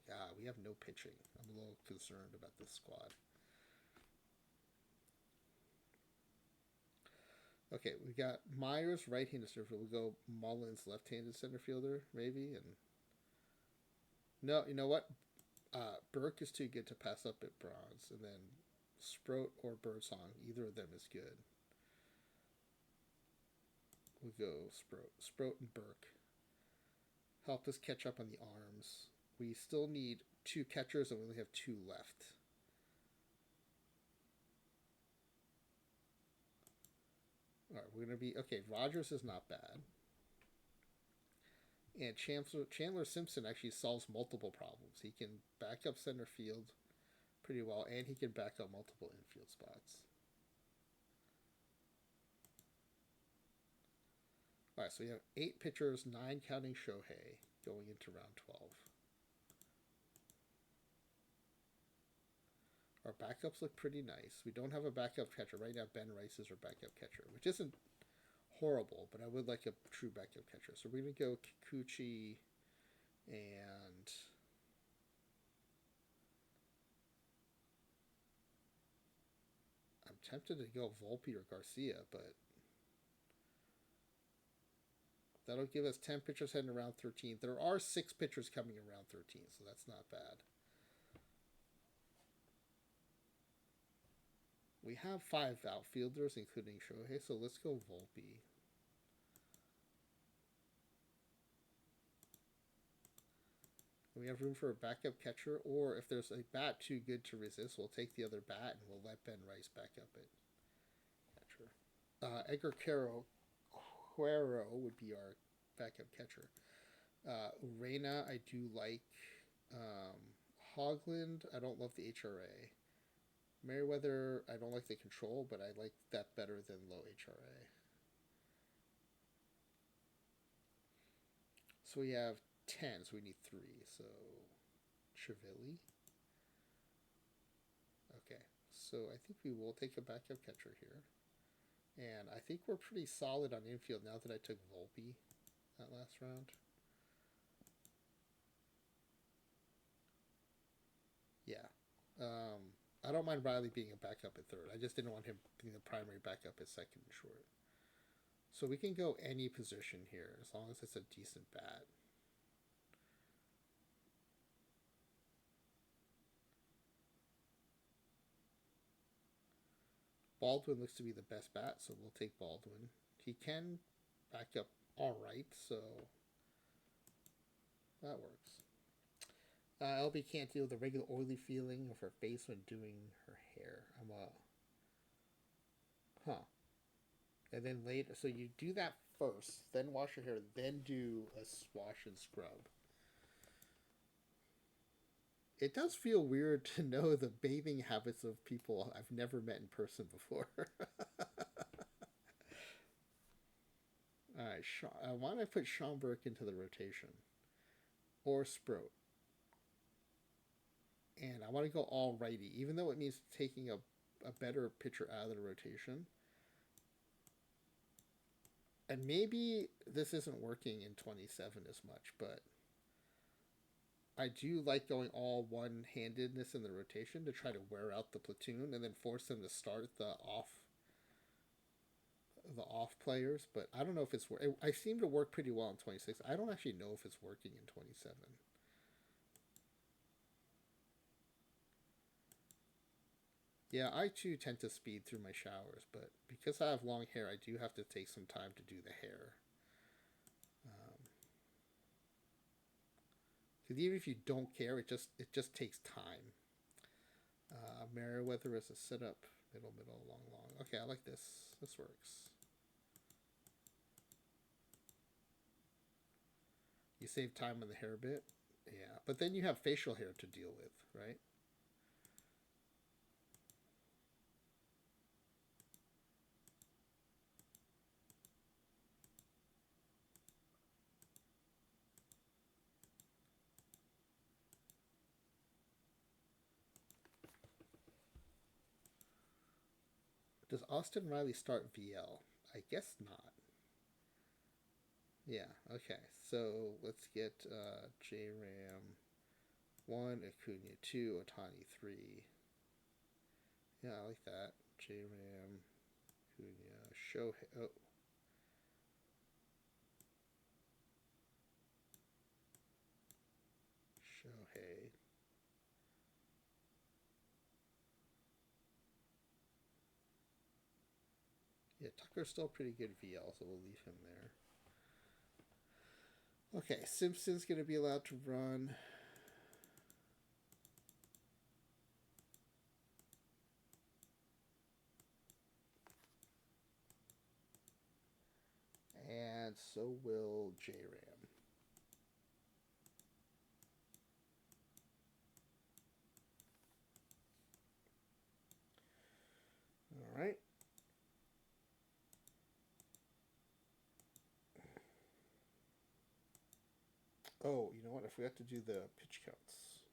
Yeah, we have no pitching. I'm a little concerned about this squad. Okay, we got Myers, right-handed center fielder. We'll go Mullins, left-handed center fielder, maybe. And no, you know what? Burke is too good to pass up at bronze, and then Sproat or Birdsong, either of them is good. We'll go Sproat and Burke. Help us catch up on the arms. We still need 2 catchers, and we only have 2 left. All right, we're going to be... Okay, Rogers is not bad. And Chandler Simpson actually solves multiple problems. He can back up center field pretty well, and he can back up multiple infield spots. All right, so we have 8 pitchers, 9 counting Shohei, going into round 12. Our backups look pretty nice. We don't have a backup catcher. Right now, Ben Rice is our backup catcher, which isn't horrible, but I would like a true backup catcher. So we're going to go Kikuchi and... I'm tempted to go Volpe or Garcia, but that'll give us 10 pitchers heading around 13. There are 6 pitchers coming around 13, so that's not bad. We have 5 outfielders, including Shohei, so let's go Volpe. We have room for a backup catcher, or if there's a bat too good to resist, we'll take the other bat and we'll let Ben Rice back up at catcher. Edgar Quero would be our backup catcher. Reyna, I do like. Hogland, I don't love the HRA. Merriweather, I don't like the control, but I like that better than low HRA. So we have 10, so we need 3. So Chiavelli. Okay, so I think we will take a backup catcher here. And I think we're pretty solid on infield now that I took Volpe that last round. Yeah. I don't mind Riley being a backup at third. I just didn't want him being the primary backup at second and short. So we can go any position here as long as it's a decent bat. Baldwin looks to be the best bat, so we'll take Baldwin. He can back up all right, so that works. LB can't deal with the regular oily feeling of her face when doing her hair. And then later, so you do that first, then wash your hair, then do a wash and scrub. It does feel weird to know the bathing habits of people I've never met in person before. All right, why don't I put Schomburg into the rotation or Sproat? And I want to go all righty, even though it means taking a better pitcher out of the rotation. And maybe this isn't working in 27 as much, but I do like going all one-handedness in the rotation to try to wear out the platoon and then force them to start the off players. But I don't know if it's I seem to work pretty well in 26. I don't actually know if it's working in 27. Yeah, I too tend to speed through my showers, but because I have long hair, I do have to take some time to do the hair. Because even if you don't care, it just takes time. Meriwether is a sit-up, middle, middle, long, long. Okay, I like this. This works. You save time on the hair bit. Yeah, but then you have facial hair to deal with, right? Does Austin Riley start VL? I guess not. Yeah, okay. So let's get J Ram 1, Acuna 2, Otani 3. Yeah, I like that. J Ram, Acuna, Shohei. Oh. Shohei. Yeah, Tucker's still pretty good VL, so we'll leave him there. Okay, Simpson's going to be allowed to run. And so will J Ram. All right. Oh, you know what? I forgot to do the pitch counts.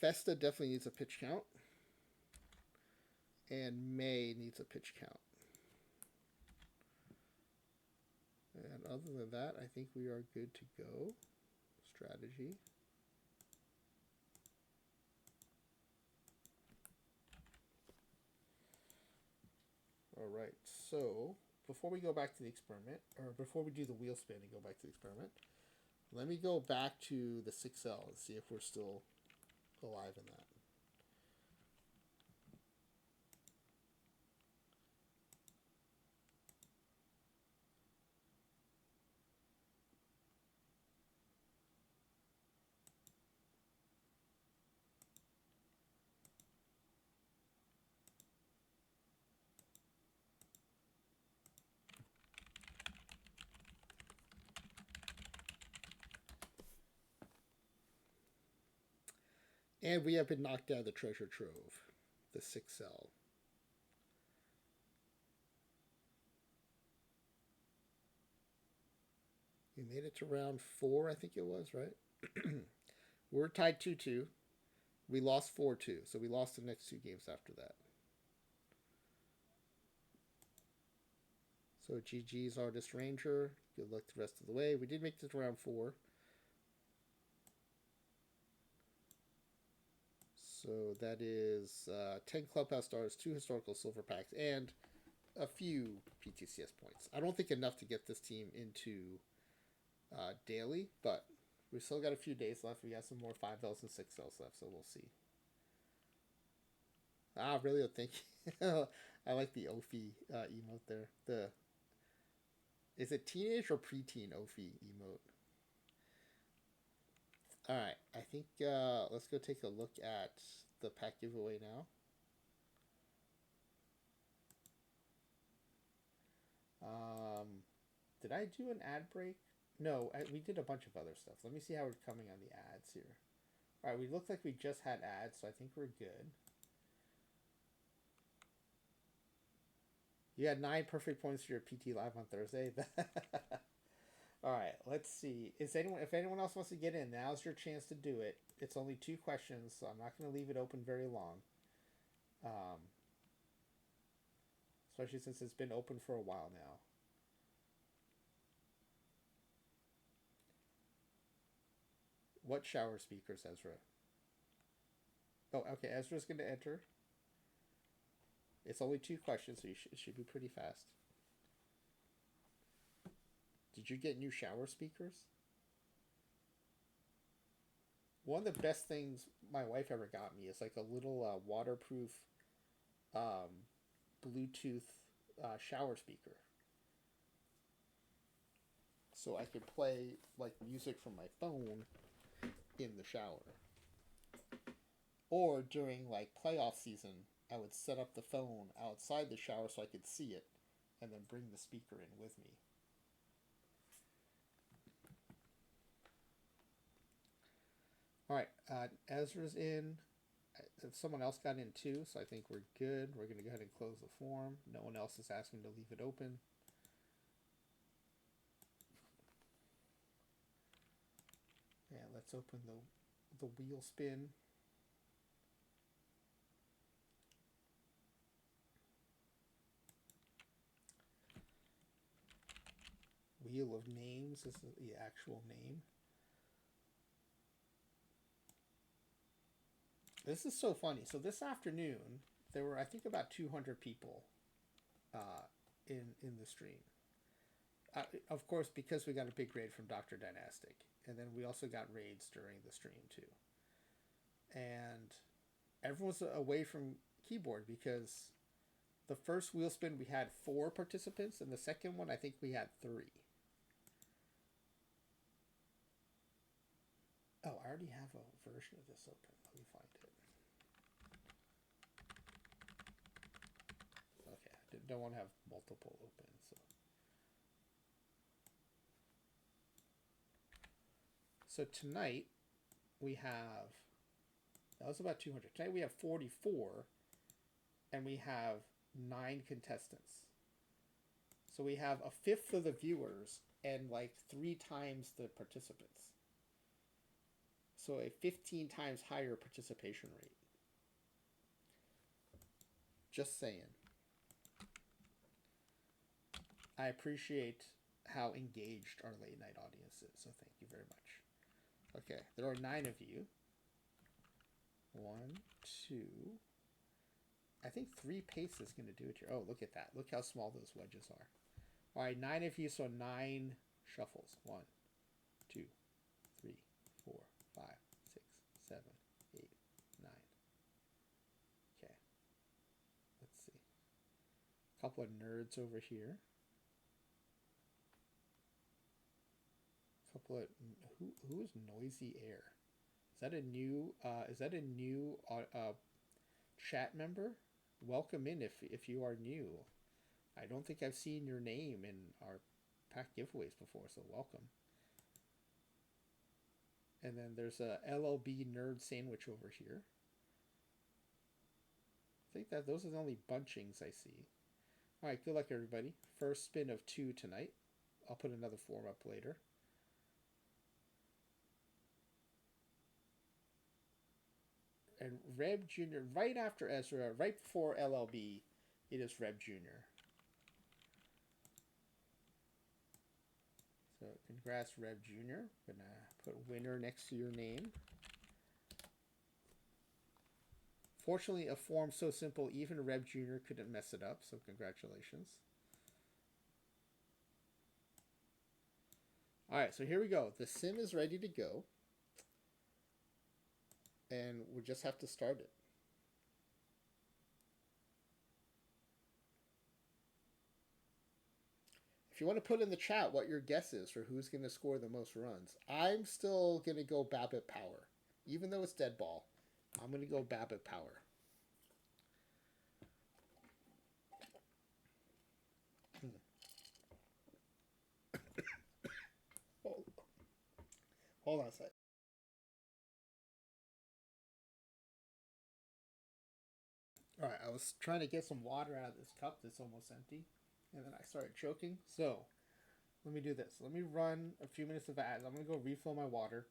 Festa definitely needs a pitch count. And May needs a pitch count. And other than that, I think we are good to go. Strategy. All right, so before we go back to the experiment, or before we do the wheel spin and go back to the experiment, let me go back to the 6L and see if we're still alive in that. And we have been knocked out of the treasure trove, the 6L. We made it to round 4, I think it was, right? We're tied 2-2. We lost 4-2, so we lost the next 2 games after that. So GG's Artist Ranger. Good luck the rest of the way. We did make it to round 4. So that is 10 Clubhouse Stars, 2 Historical Silver Packs, and a few PTCS points. I don't think enough to get this team into daily, but we still got a few days left. We got some more 5Ls and 6Ls left, so we'll see. Really? Thank you. I like the Ophi emote there. Is it teenage or preteen Ophi emote? All right, I think let's go take a look at the pack giveaway now. Did I do an ad break? No, we did a bunch of other stuff. Let me see how we're coming on the ads here. All right, we look like we just had ads, so I think we're good. You had 9 perfect points for your PT live on Thursday. All right, let's see. If anyone else wants to get in, now's your chance to do it. It's only 2 questions, so I'm not going to leave it open very long. Especially since it's been open for a while now. What shower speakers, Ezra? Oh, okay. Ezra's going to enter. It's only 2 questions, so it should be pretty fast. Did you get new shower speakers? One of the best things my wife ever got me is like a little waterproof Bluetooth shower speaker. So I could play like music from my phone in the shower. Or during like playoff season, I would set up the phone outside the shower so I could see it and then bring the speaker in with me. All right, Ezra's in. Someone else got in too, so I think we're good. We're going to go ahead and close the form. No one else is asking to leave it open. Yeah, let's open the wheel spin. Wheel of Names. This is the actual name. This is so funny. So this afternoon, there were, I think, about 200 people in the stream. Of course, because we got a big raid from Dr. Dynastic. And then we also got raids during the stream, too. And everyone's away from keyboard because the first wheel spin we had 4 participants, and the second one I think we had 3. Oh, I already have a version of this open. Let me find it. Okay, I don't want to have multiple open. So tonight we have, that was about 200. Tonight we have 44, and we have 9 contestants. So we have a fifth of the viewers and like 3 times the participants. So a 15 times higher participation rate. Just saying. I appreciate how engaged our late night audience is, so thank you very much. Okay, there are 9 of you. 1, 2. I think 3 pace is going to do it here. Oh, look at that. Look how small those wedges are. All right, 9 of you, so 9 shuffles. 1, 2, 3, 4, 5, 6, 7, 8, 9. Okay. Let's see. A couple of nerds over here. A couple of who is Noisy Air? Is that a new chat member? Welcome in if you are new. I don't think I've seen your name in our pack giveaways before, so welcome. And then there's a LLB nerd sandwich over here. I think that those are the only bunchings I see. All right, good luck everybody. First spin of 2 tonight. I'll put another form up later. And Reb Jr. right after Ezra, right before LLB, it is Reb Jr. So congrats, Reb Jr. Gonna put winner next to your name. Fortunately, a form so simple, even Reb Jr. couldn't mess it up, so congratulations. Alright, so here we go. The sim is ready to go. And we just have to start it. If you want to put in the chat what your guess is for who's going to score the most runs, I'm still going to go Babbitt Power. Even though it's dead ball, I'm going to go Babbitt Power. Hold on a sec. All right, I was trying to get some water out of this cup that's almost empty, and then I started choking. So let me do this. Let me run a few minutes of ads. I'm gonna go refill my water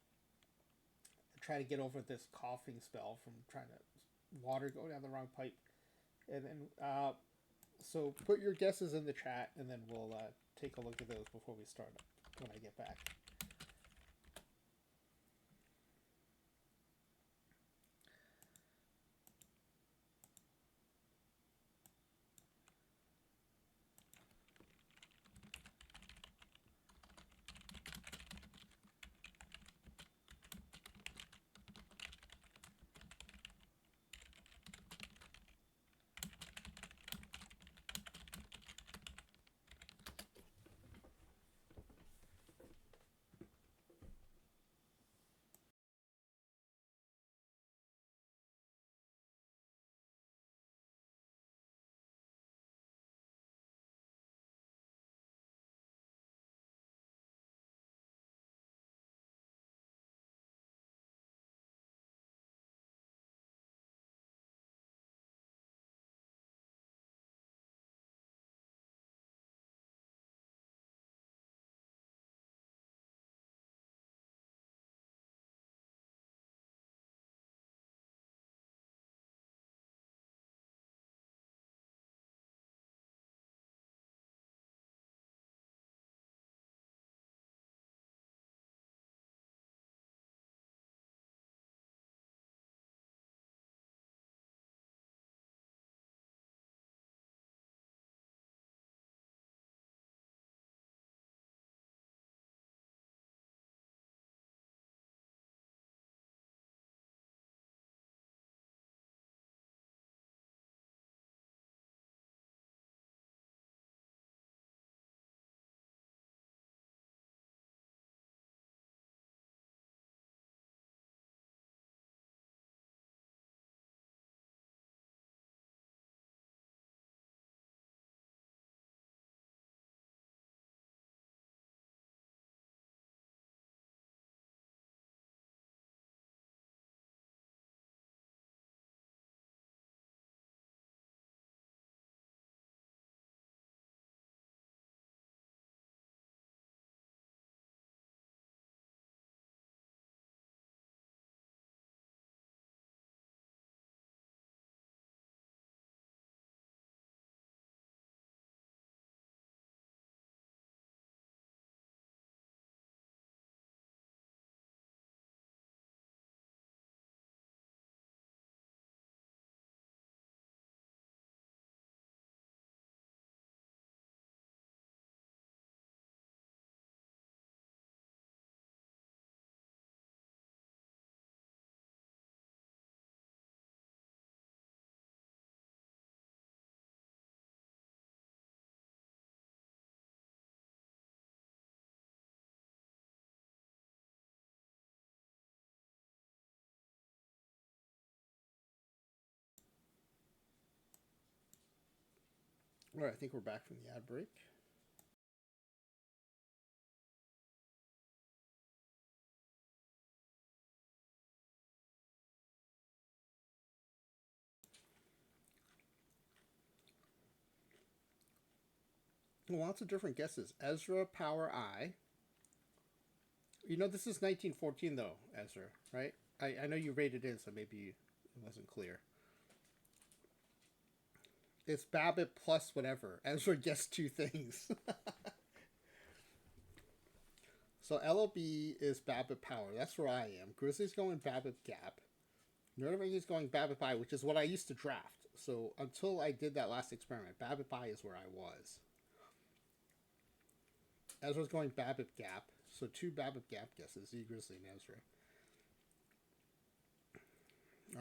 and try to get over this coughing spell from trying to water go down the wrong pipe. And then, so put your guesses in the chat, and then we'll take a look at those before we start when I get back. All right, I think we're back from the ad break. Lots of different guesses. Ezra Power I. You know, this is 1914, though, Ezra, right? I know you rated in, so maybe it wasn't clear. It's Babbitt plus whatever. Ezra guessed two things. So LOB is Babbitt Power. That's where I am. Grizzly's going Babbitt Gap. Nerdavinger's going Babbitt Bi, which is what I used to draft. So until I did that last experiment, Babbitt Bi is where I was. Ezra's going Babbitt Gap. So two Babbitt Gap guesses, Z, Grizzly, and Ezra.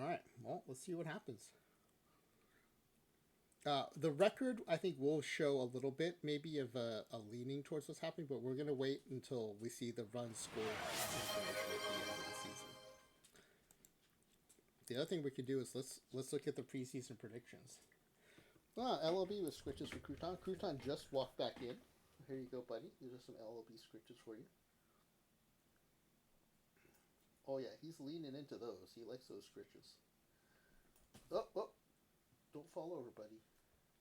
Alright, well, let's see what happens. The record, I think, will show a little bit, maybe of a leaning towards what's happening, but we're going to wait until we see the run score information at the end of the season. The other thing we could do is let's look at the preseason predictions. LOB with scriptures for Crouton. Crouton just walked back in. Here you go, buddy. These are some LOB scriptures for you. Oh yeah, he's leaning into those. He likes those scritches. Oh, oh, don't fall over, buddy.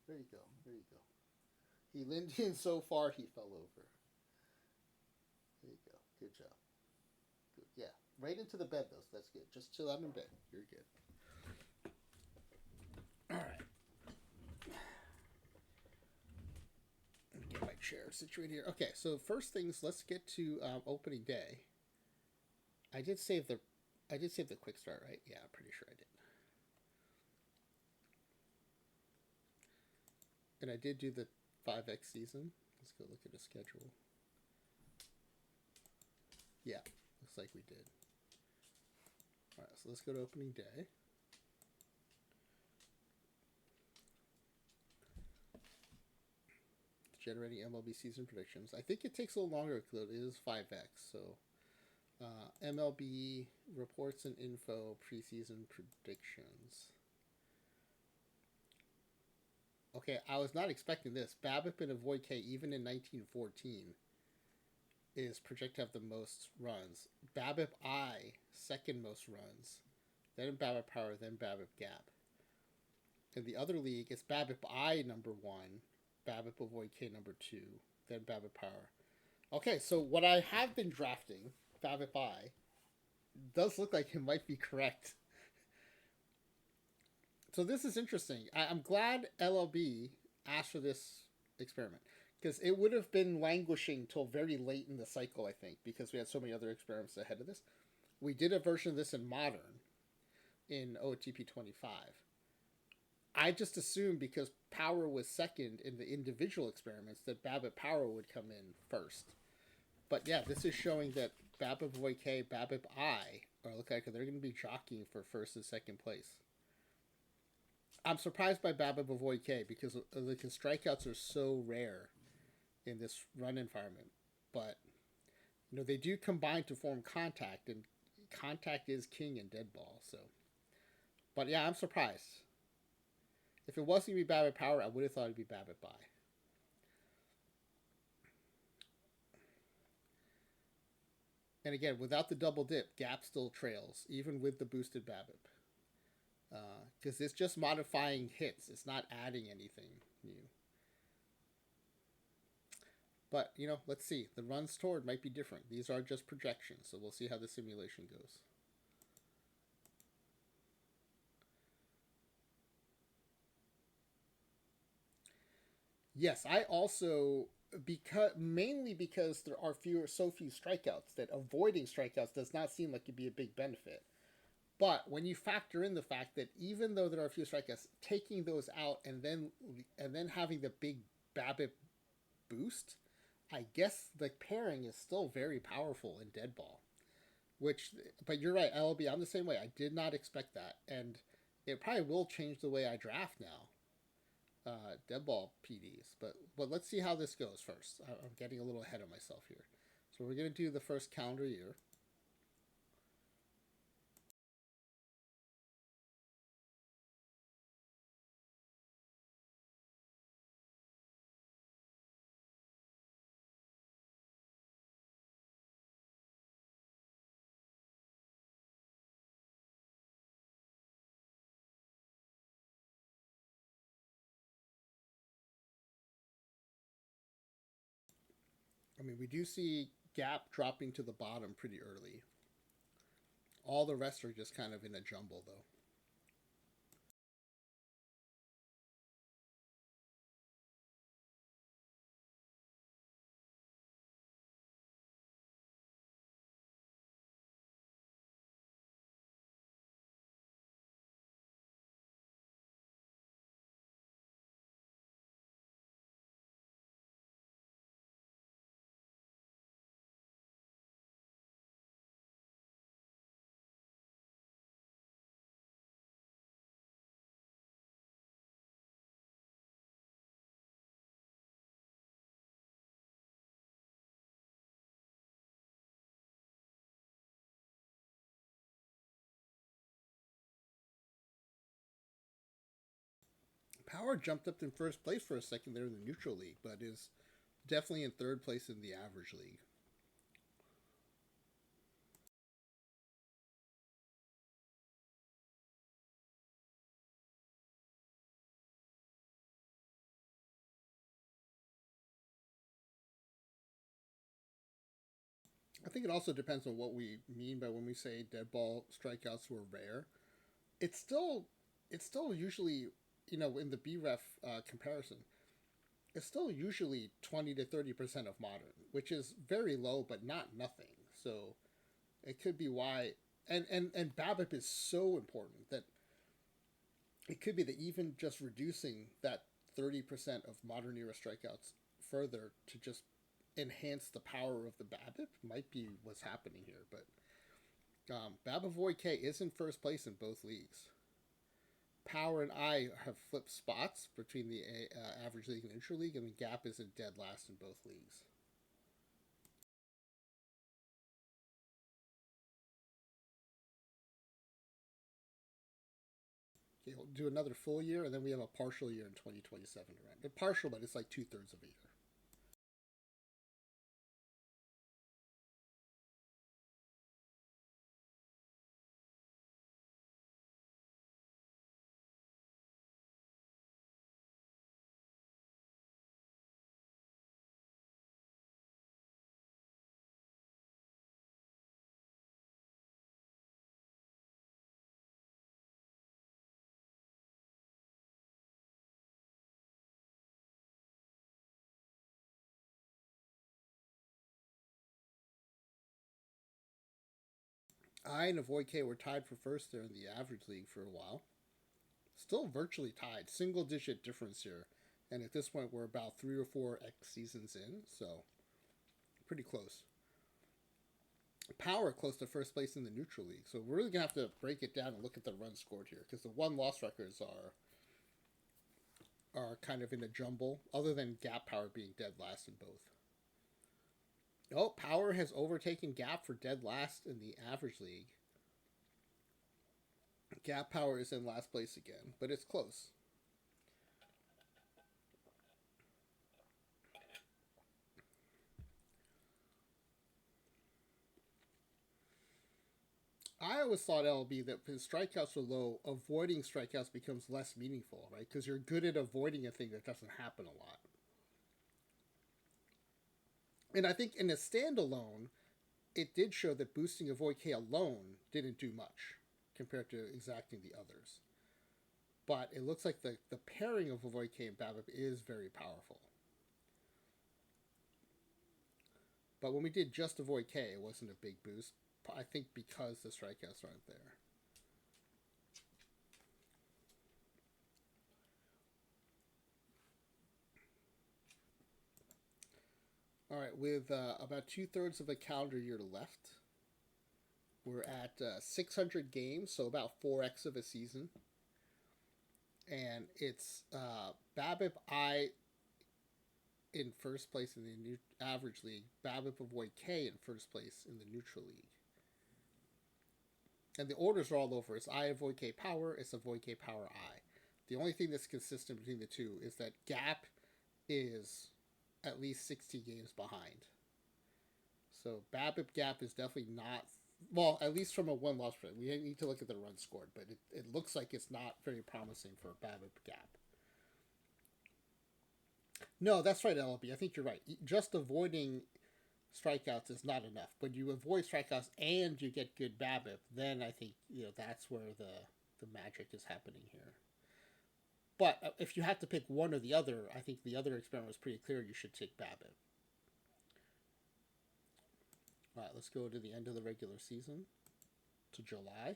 There you go. There you go. He leaned in so far he fell over. There you go. Good job. Good. Yeah, right into the bed though. So that's good. Just chill out in bed. You're good. All right. Let me get my chair situated here. Okay, so first things, let's get to opening day. I did save the, I did save the quick start, right? Yeah, I'm pretty sure I did. And I did do the 5X season. Let's go look at the schedule. Yeah, looks like we did. All right, so let's go to opening day. Generating MLB season predictions. I think it takes a little longer because it is 5X. So MLB reports and info preseason predictions. Okay, I was not expecting this. BABIP and Avoid K, even in 1914, is projected to have the most runs. BABIP I, second most runs. Then BABIP Power, then BABIP Gap. In the other league, it's BABIP I number 1, BABIP Avoid K number 2, then BABIP Power. Okay, so what I have been drafting, BABIP I, does look like it might be correct. So this is interesting. I'm glad LLB asked for this experiment because it would have been languishing till very late in the cycle, I think, because we had so many other experiments ahead of this. We did a version of this in Modern in OOTP27. I just assumed because Power was second in the individual experiments that BABIP Power would come in first. But yeah, this is showing that BABIP Avoid K, BABIP I are look like they're going to be jockeying for first and second place. I'm surprised by BABIP Avoid K because the strikeouts are so rare in this run environment. But you know they do combine to form contact, and contact is king in dead ball. So, but yeah, I'm surprised. If it wasn't going to be BABIP Power, I would have thought it'd be BABIP I. And again, without the double dip, Gap still trails, even with the boosted BABIP. Because it's just modifying hits. It's not adding anything new. But, you know, let's see. The runs stored might be different. These are just projections, so we'll see how the simulation goes. Yes, I also mainly because there are so few strikeouts that avoiding strikeouts does not seem like it'd be a big benefit. But when you factor in the fact that even though there are a few strikeouts, taking those out and then having the big BABIP boost, I guess the pairing is still very powerful in dead ball. Which, but you're right, LB. I'm the same way. I did not expect that, and it probably will change the way I draft now. Dead ball PDs, but let's see how this goes first. I'm getting a little ahead of myself here. So we're gonna do the first calendar year. I mean, we do see Gap dropping to the bottom pretty early. All the rest are just kind of in a jumble, though. Power jumped up in first place for a second there in the neutral league, but is definitely in third place in the average league. I think it also depends on what we mean by when we say dead ball strikeouts were rare. It's still it's still usually, in the BREF comparison, it's still usually 20 to 30% of modern, which is very low but not nothing. So it could be why, and BABIP is so important that it could be that even just reducing that 30% of modern era strikeouts further to just enhance the power of the BABIP might be what's happening here. But BABIP Void K is in first place in both leagues. Power and I have flipped spots between the average league and neutral league, and the gap is in dead last in both leagues. Okay, we'll do another full year, and then we have a partial year in 2027 around. But partial, but it's like 2/3 of a year. I and Avoid K were tied for first there in the average league for a while. Still virtually tied, single digit difference here. And at this point, we're about 3 or 4 X seasons in, so pretty close. Power close to first place in the neutral league. So we're really gonna have to break it down and look at the runs scored here because the one loss records are kind of in a jumble, other than Gap Power being dead last in both. Oh, Power has overtaken Gap for dead last in the average league. Gap Power is in last place again, but it's close. I always thought LB that because strikeouts are low, avoiding strikeouts becomes less meaningful, right? Because you're good at avoiding a thing that doesn't happen a lot. And I think in a standalone, it did show that boosting Avoid K alone didn't do much compared to exacting the others. But it looks like the pairing of Avoid K and BABIP is very powerful. But when we did just Avoid K, it wasn't a big boost. I think because the strikeouts aren't there. All right, with about 2/3 of a calendar year left, we're at 600 games, so about 4x of a season. And it's BABIP I in first place in the average league, BABIP Avoid K in first place in the neutral league. And the orders are all over. It's I Avoid K Power, it's Avoid K Power I. The only thing that's consistent between the two is that Gap is at least 60 games behind. So BABIP Gap is definitely not, well, at least from a one loss rate. We need to look at the runs scored, but it looks like it's not very promising for BABIP Gap. No, that's right, LB. I think you're right. Just avoiding strikeouts is not enough. When you avoid strikeouts and you get good BABIP, then I think that's where the magic is happening here. But if you have to pick one or the other, I think the other experiment was pretty clear. You should take BABIP. All right, let's go to the end of the regular season, to July.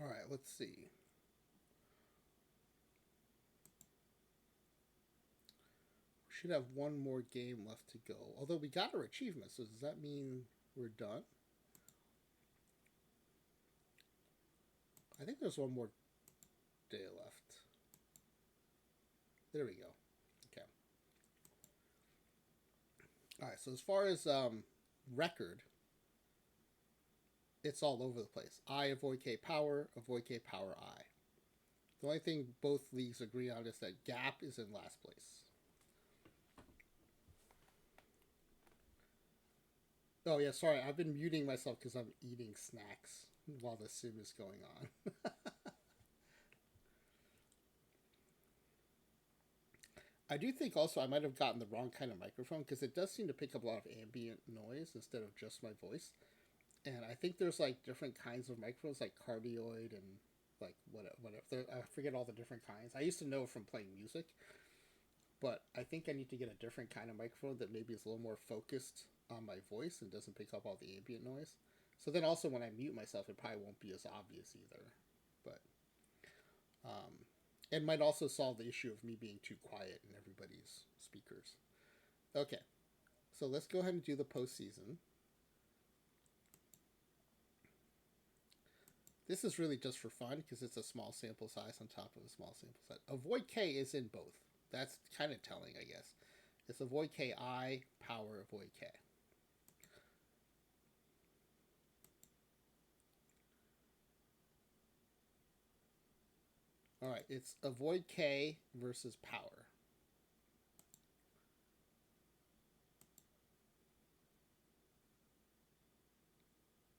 All right, let's see. We should have one more game left to go. Although we got our achievement, so does that mean we're done? I think there's one more day left. There we go. Okay. All right, so as far as record, it's all over the place. I avoid K power, avoid K power I. The only thing both leagues agree on is that Gap is in last place. Oh yeah, sorry, I've been muting myself because I'm eating snacks while the sim is going on. I do think also I might have gotten the wrong kind of microphone because it does seem to pick up a lot of ambient noise instead of just my voice. And I think there's like different kinds of microphones, like cardioid and like whatever. I forget all the different kinds. I used to know from playing music, but I think I need to get a different kind of microphone that maybe is a little more focused on my voice and doesn't pick up all the ambient noise. So then also when I mute myself, it probably won't be as obvious either. But um, it might also solve the issue of me being too quiet in everybody's speakers. Okay, so let's go ahead and do the postseason. This is really just for fun because it's a small sample size on top of a small sample size. Avoid K is in both. That's kind of telling, I guess. It's avoid Ki, power, avoid K. All right, it's avoid K versus power.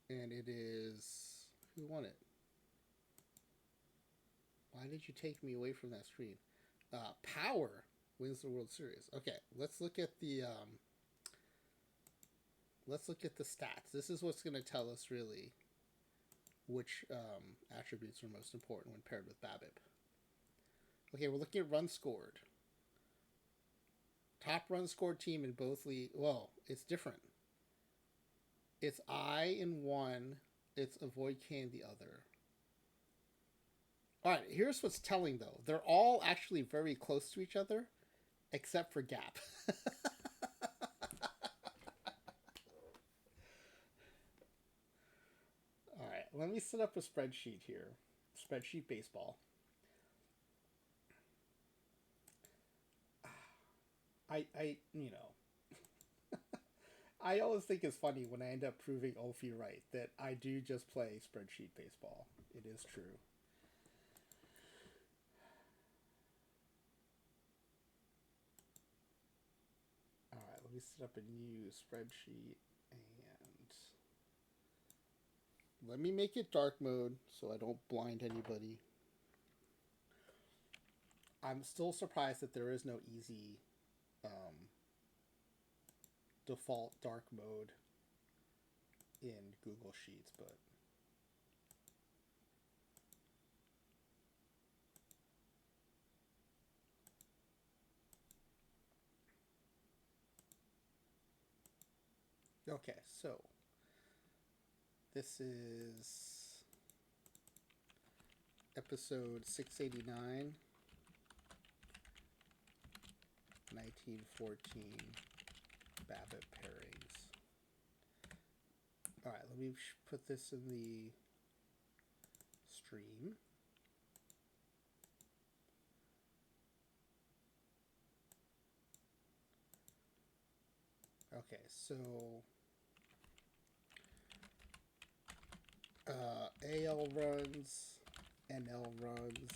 And it is... Who won it? Why did you take me away from that screen? Power wins the World Series. Okay, let's look at the... let's look at the stats. This is what's going to tell us really which attributes are most important when paired with BABIP. Okay, we're looking at runs scored. Top run scored team in both leagues. Well, it's different. It's I in one. It's avoid K in the other. All right, here's what's telling though. They're all actually very close to each other, except for Gap. All right, let me set up a spreadsheet here. Spreadsheet baseball. You know, I always think it's funny when I end up proving Ophi right that I do just play spreadsheet baseball. It is true. All right, let me set up a new spreadsheet and let me make it dark mode so I don't blind anybody. I'm still surprised that there is no easy default dark mode in Google Sheets, but okay, so this is episode 689, 1914 BABIP pairings. All right, let me put this in the stream. Okay, so AL runs, NL runs.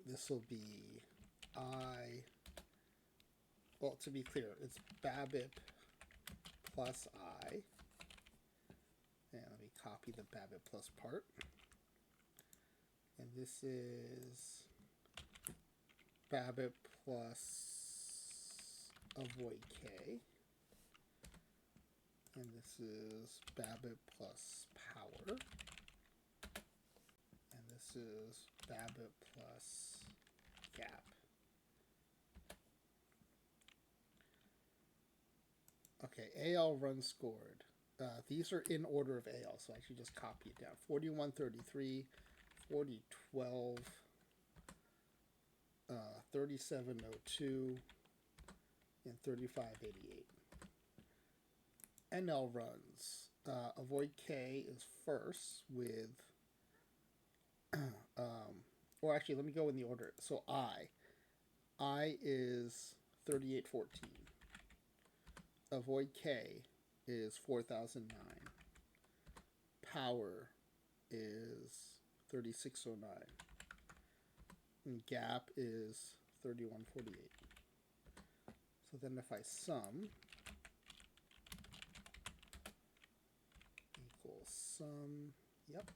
This will be I. Well, to be clear, it's BABIP plus I. And let me copy the BABIP plus part. And this is BABIP plus avoid K. And this is BABIP plus power. And this is BABIP plus Gap. Okay, AL run scored. These are in order of AL, so I should just copy it down. 4133, 4012, 3702, and 3588. NL runs. Avoid K is first with, or actually, let me go in the order. So I is 3814. Avoid K is 4009. Power is 3609. And gap is 3148. So then if I sum, equals sum, yep.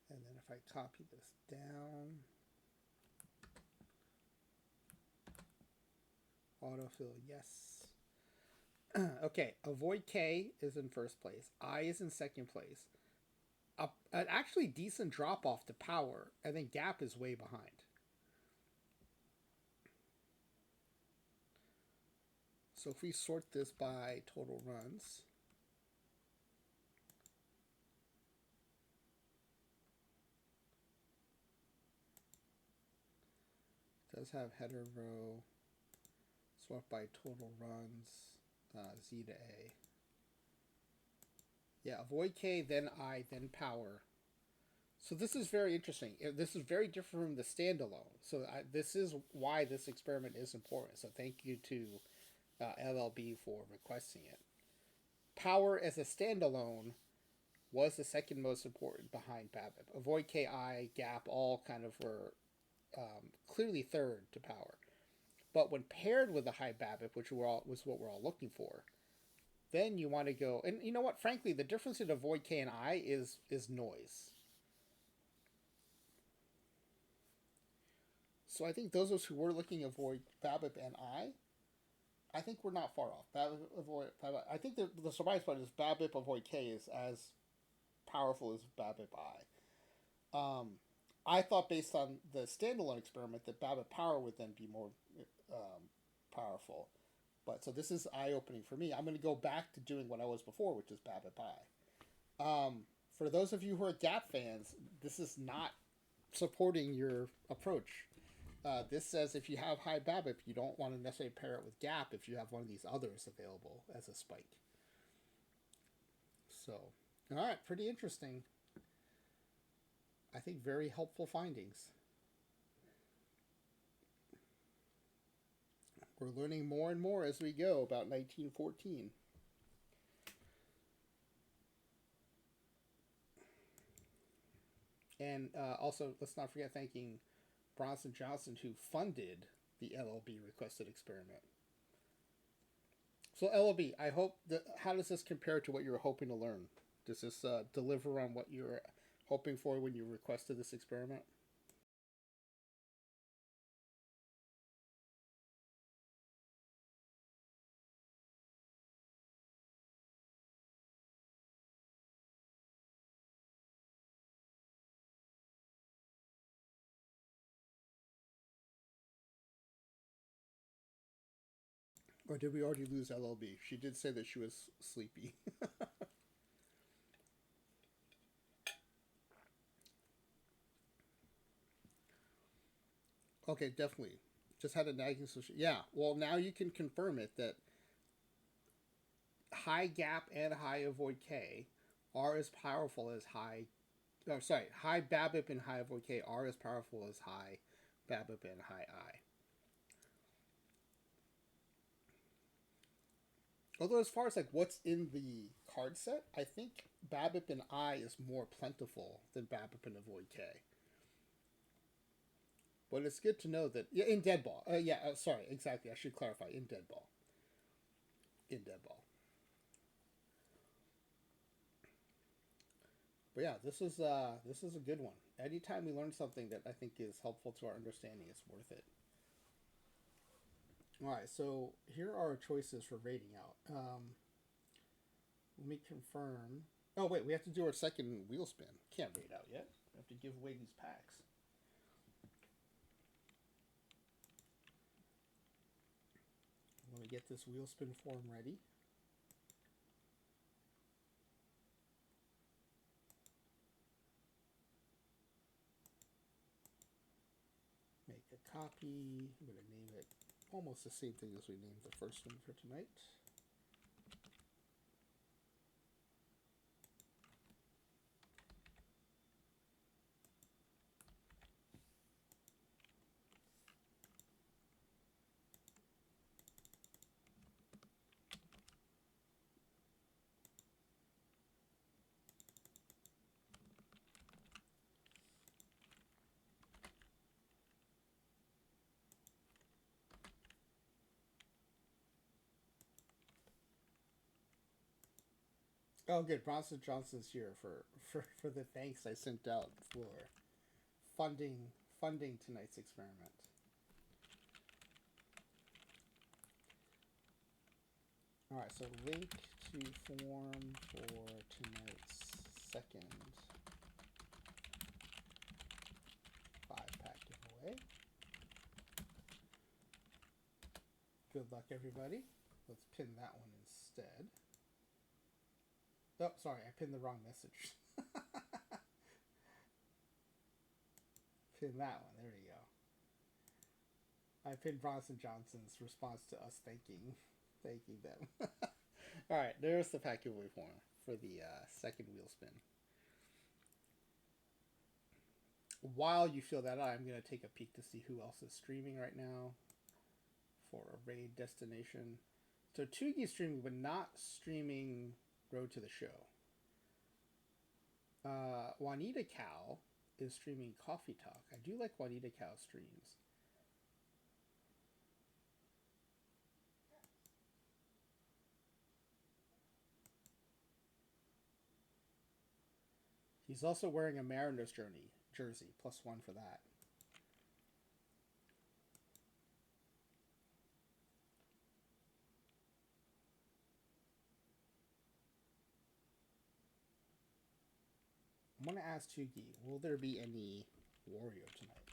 And then if I copy this down, autofill, yes. Okay, avoid K is in first place. I is in second place. An actually decent drop off to power, and then gap is way behind. So if we sort this by total runs, it does have header row, sort by total runs, Z to A. Yeah, avoid K, then I, then power. So this is very interesting. This is very different from the standalone. So this is why this experiment is important. So thank you to LLB for requesting it. Power as a standalone was the second most important behind BABIP. Avoid KI, gap, all kind of were clearly third to power. But when paired with a high BABIP, which was what we're all looking for, then you want to go, and you know what? Frankly, the difference in avoid K and I is noise. So I think those of us who were looking at avoid BABIP and I think we're not far off. BABIP avoid. I think the surprise part is BABIP avoid K is as powerful as BABIP I. I thought based on the standalone experiment that BABIP power would then be more powerful. But so this is eye-opening for me. I'm going to go back to doing what I was before, which is BABIP I. For those of you who are gap fans, this is not supporting your approach. This says if you have high BABIP, you don't want to necessarily pair it with gap if you have one of these others available as a spike. So, all right, pretty interesting. I think very helpful findings. We're learning more and more as we go about 1914. And also, let's not forget thanking Bronson Johnson, who funded the LLB requested experiment. So LLB, I hope that, how does this compare to what you were hoping to learn? Does this deliver on what you were hoping for when you requested this experiment? Or did we already lose LLB? She did say that she was sleepy. Okay, definitely. Just had a nagging suspicion. Yeah, well, now you can confirm it that high gap and high avoid K are as powerful as high. Oh, sorry, high BABIP and high avoid K are as powerful as high BABIP and high I. Although as far as like what's in the card set, I think BABIP and I is more plentiful than BABIP and avoid K. But it's good to know that in dead ball. Sorry, exactly. I should clarify in dead ball. In dead ball. But yeah, this is a good one. Anytime we learn something that I think is helpful to our understanding, it's worth it. All right, so here are our choices for rating out. Let me confirm. Oh wait, we have to do our second wheel spin. Can't rate out yet. We have to give away these packs. Let me get this wheel spin form ready. Make a copy. I'm going to name it almost the same thing as we named the first one for tonight. Oh, good. Bronson Johnson's here for the thanks I sent out for funding tonight's experiment. All right, so link to form for tonight's second 5-pack giveaway. Good luck, everybody. Let's pin that one instead. Oh, sorry, I pinned the wrong message. Pin that one. There you go. I pinned Bronson Johnson's response to us thanking them. All right, there's the pack giveaway form for the second wheel spin. While you fill that out, I'm going to take a peek to see who else is streaming right now for a raid destination. So Tugi's streaming, but not streaming Road to the Show. Juanita Cow is streaming Coffee Talk. I do like Juanita Cow's streams. He's also wearing a Mariners jersey, +1 for that. I'm going to ask Tugi, will there be any Wario tonight?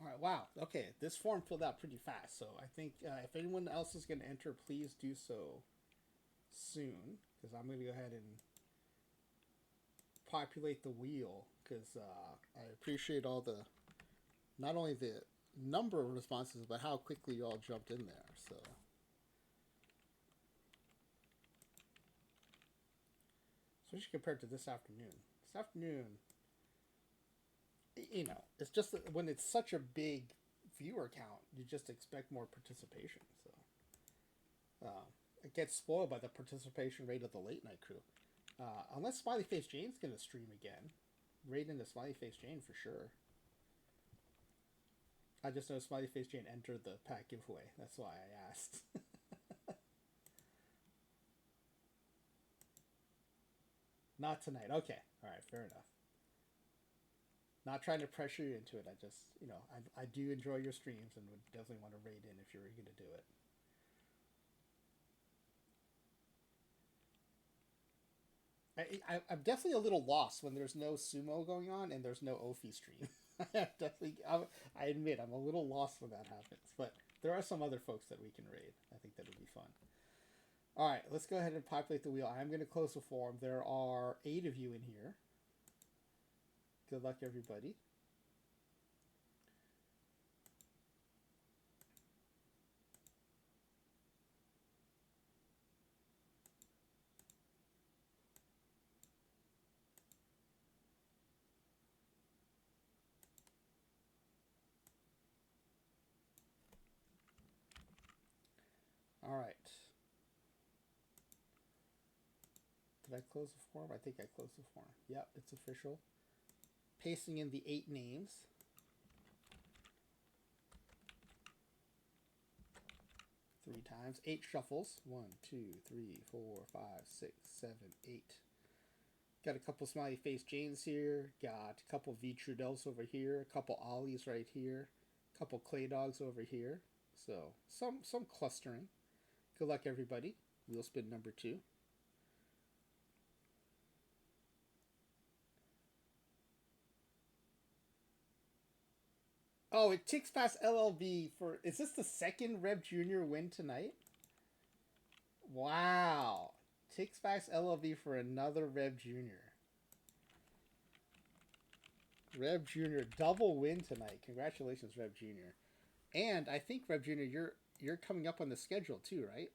All right, wow. Okay, this form filled out pretty fast, so I think if anyone else is going to enter, please do so soon, because I'm going to go ahead and populate the wheel, because I appreciate all the, not only the number of responses, but how quickly you all jumped in there, so. Especially compared to this afternoon. This afternoon, you know, it's just when it's such a big viewer count, you just expect more participation. So it gets spoiled by the participation rate of the late night crew. Unless Smiley Face Jane's gonna stream again, raid into Smiley Face Jane for sure. I just know Smiley Face Jane entered the pack giveaway. That's why I asked. Not tonight. Okay. All right. Fair enough. Not trying to pressure you into it. I just, you know, I do enjoy your streams and would definitely want to raid in if you were going to do it. I'm definitely a little lost when there's no sumo going on and there's no Ophi stream. I admit I'm a little lost when that happens, but there are some other folks that we can raid. I think that would be fun. All right, let's go ahead and populate the wheel. I'm going to close the form. There are 8 of you in here. Good luck, everybody. All right. Did I close the form? I think I closed the form. Yep, it's official. Pasting in the 8 names. Three times. 8 shuffles. 1, 2, 3, 4, 5, 6, 7, 8. Got a couple smiley face Janes here. Got a couple V Trudels over here. A couple Ollies right here. A couple Clay Dogs over here. So some clustering. Good luck, everybody. Wheel spin number 2. Oh, it ticks past LLB for... Is this the second Rev Jr. win tonight? Wow. Ticks past LLB for another Rev Jr. Rev Jr. double win tonight. Congratulations, Rev Jr. And I think Rev Jr. You're coming up on the schedule too, right?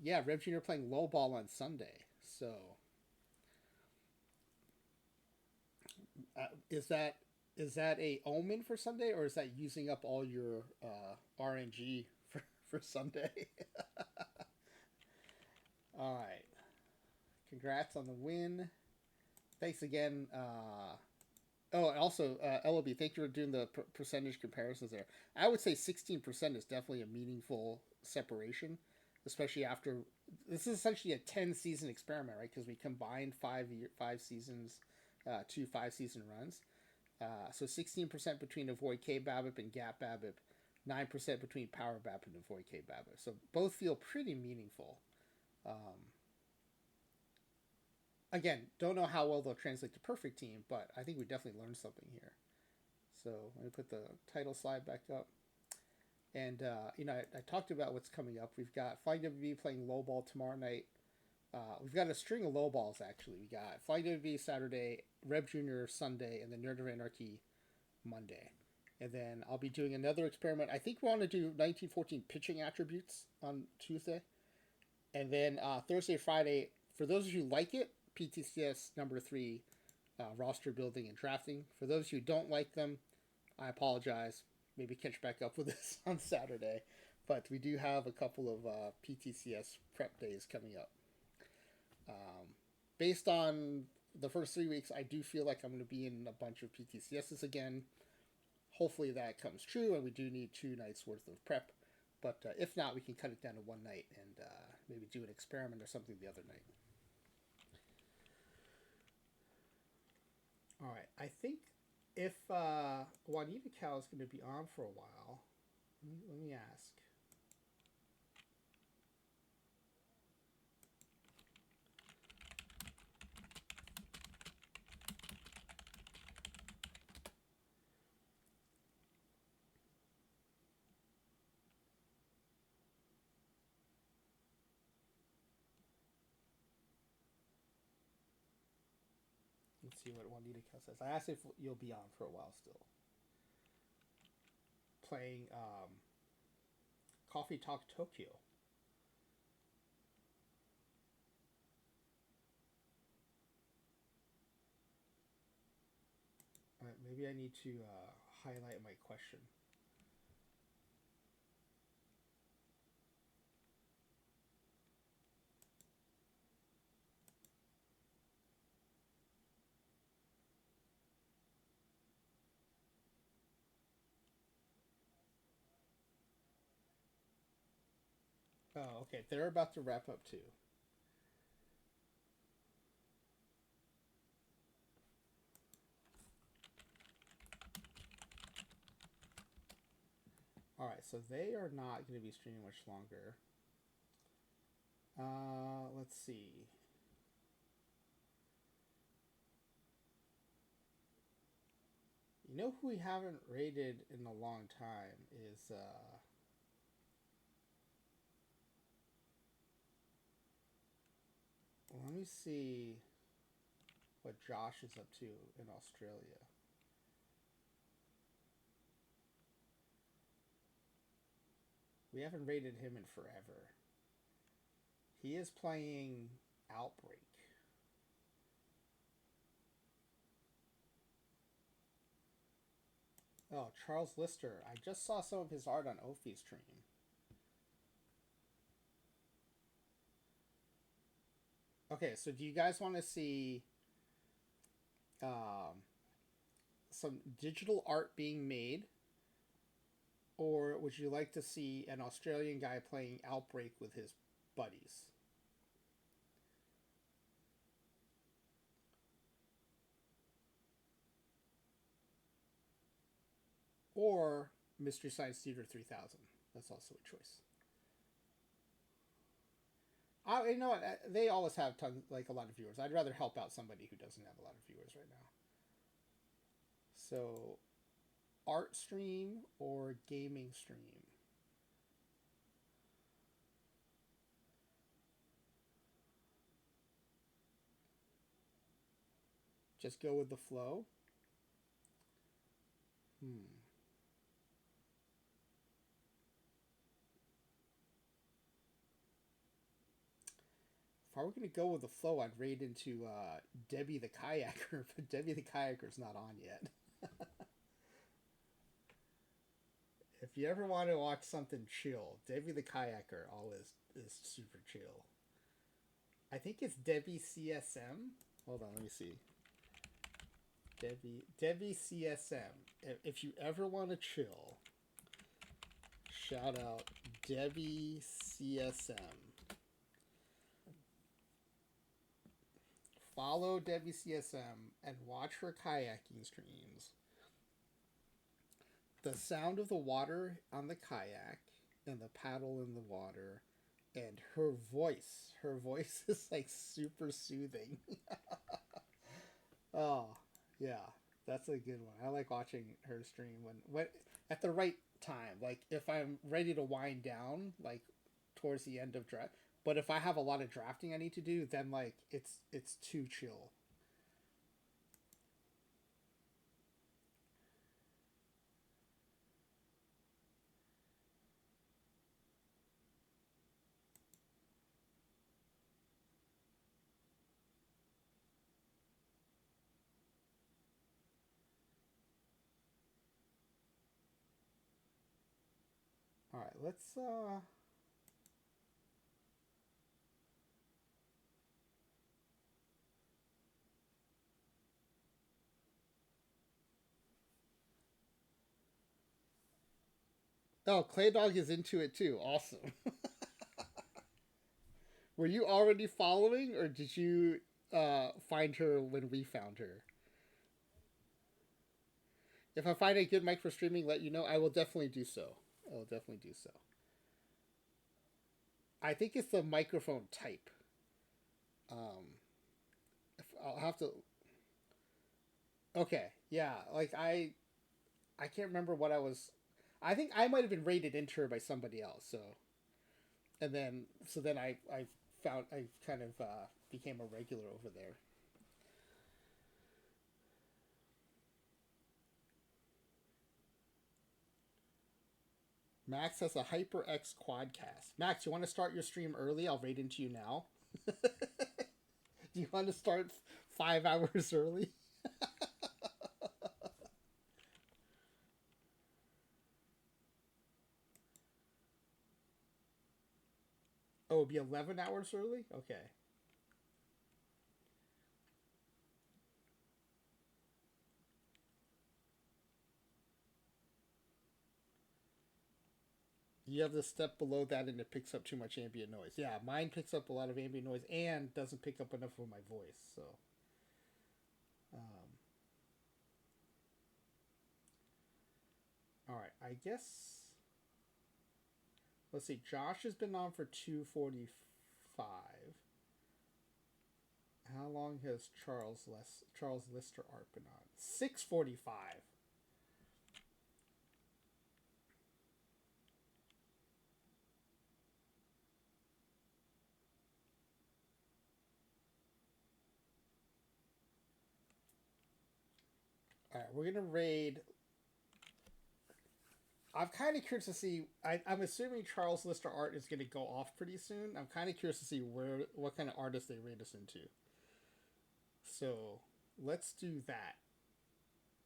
Yeah, Rev Jr. playing low ball on Sunday. So, is that a omen for Sunday, or is that using up all your RNG for Sunday? All right. Congrats on the win. Thanks again. Oh, and also, LOB, thank you for doing the percentage comparisons there. I would say 16% is definitely a meaningful separation, especially after this is essentially a 10-season experiment, right? Because we combined 5 seasons, 2 5-season runs. So 16% between Avoid K Babip and Gap Babip, 9% between Power Babip and Avoid K Babip. So both feel pretty meaningful. Again, don't know how well they'll translate to Perfect Team, but I think we definitely learned something here. So let me put the title slide back up. And, I talked about what's coming up. We've got Flying WB playing low ball tomorrow night. We've got a string of low balls, actually. We got Flying WB Saturday, Reb Jr. Sunday, and then Nerd of Anarchy Monday. And then I'll be doing another experiment. I think we want to do 1914 pitching attributes on Tuesday. And then Thursday, Friday, for those of you who like it, PTCS number 3, roster building and drafting. For those who don't like them, I apologize. Maybe catch back up with this on Saturday. But we do have a couple of PTCS prep days coming up. Based on the first 3 weeks, I do feel like I'm going to be in a bunch of PTCSs again. Hopefully that comes true, and we do need 2 nights worth of prep. But if not, we can cut it down to 1 night and maybe do an experiment or something the other night. All right, I think if Juanita Cal is going to be on for a while, let me ask. Let's see what Juanita Cal says. I asked if you'll be on for a while still. Playing Coffee Talk Tokyo. All right, maybe I need to highlight my question. Oh, okay. They're about to wrap up too. All right, so they are not going to be streaming much longer. Let's see. You know who we haven't rated in a long time is let me see what Josh is up to in Australia. We haven't rated him in forever. He is playing Outbreak. Oh, Charles Lister. I just saw some of his art on Ophi's stream. Okay, so do you guys want to see um, some digital art being made, or would you like to see an Australian guy playing Outbreak with his buddies? Or Mystery Science Theater 3000? That's also a choice. You know what? They always have tons, like a lot of viewers. I'd rather help out somebody who doesn't have a lot of viewers right now. So, art stream or gaming stream? Just go with the flow. Hmm. If I were going to go with the flow, I'd raid into Debbie the Kayaker, but Debbie the Kayaker's not on yet. If you ever want to watch something chill, Debbie the Kayaker always is super chill. I think it's Debbie CSM. Hold on, let me see. Debbie CSM. If you ever want to chill, shout out Debbie CSM. Follow Debbie CSM and watch her kayaking streams. The sound of the water on the kayak and the paddle in the water and her voice is like super soothing. Oh, yeah. That's a good one. I like watching her stream when at the right time. Like if I'm ready to wind down, like towards the end of draft. But if I have a lot of drafting I need to do, then like it's too chill. All right, let's Oh, Clay Dog is into it too. Awesome. Were you already following or did you find her when we found her? If I find a good mic for streaming, let you know. I will definitely do so. I will definitely do so. I think it's the microphone type. Um, I'll have to. Okay, yeah. Like I can't remember what I was. I think I might have been rated into her by somebody else. So and then I found I kind of became a regular over there. Max has a HyperX quadcast. Max, you want to start your stream early? I'll raid into you now. Do you want to start 5 hours early? Oh, it'll be 11 hours early? Okay. You have the step below that and it picks up too much ambient noise. Yeah, mine picks up a lot of ambient noise and doesn't pick up enough of my voice. So, um, all right. I guess let's see. Josh has been on for 2:45. How long has Charles Lister art been on? 6:45. All right, we're gonna raid. I'm kind of curious to see. I'm assuming Charles Lister art is going to go off pretty soon. I'm kind of curious to see what kind of artist they raid us into. So let's do that.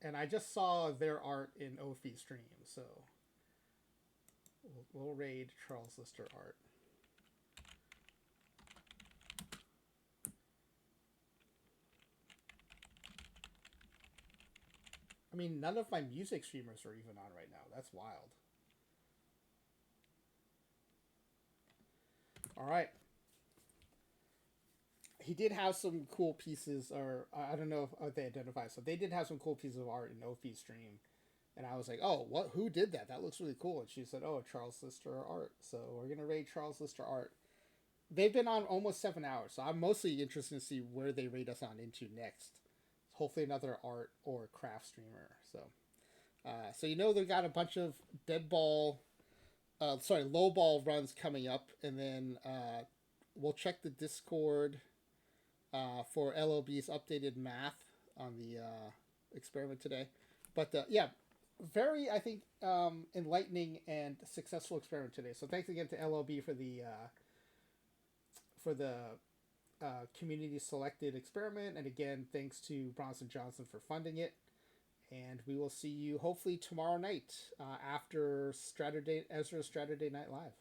And I just saw their art in Ophi stream, so we'll raid Charles Lister art. I mean, none of my music streamers are even on right now. That's wild. All right. He did have some cool pieces, or I don't know if they identify. So they did have some cool pieces of art in Ophi's stream, and I was like, "Oh, what? Who did that? That looks really cool." And she said, "Oh, Charles Lister art." So we're gonna raid Charles Lister art. They've been on almost 7 hours, so I'm mostly interested to see where they raid us on into next. Hopefully, another art or craft streamer. So they got a bunch of low ball runs coming up, and then we'll check the Discord for LOB's updated math on the experiment today. But yeah, very, I think, enlightening and successful experiment today. So thanks again to LOB for the community selected experiment, and again, thanks to Bronson Johnson for funding it. And we will see you hopefully tomorrow night after Ezra's Strategy Night Live.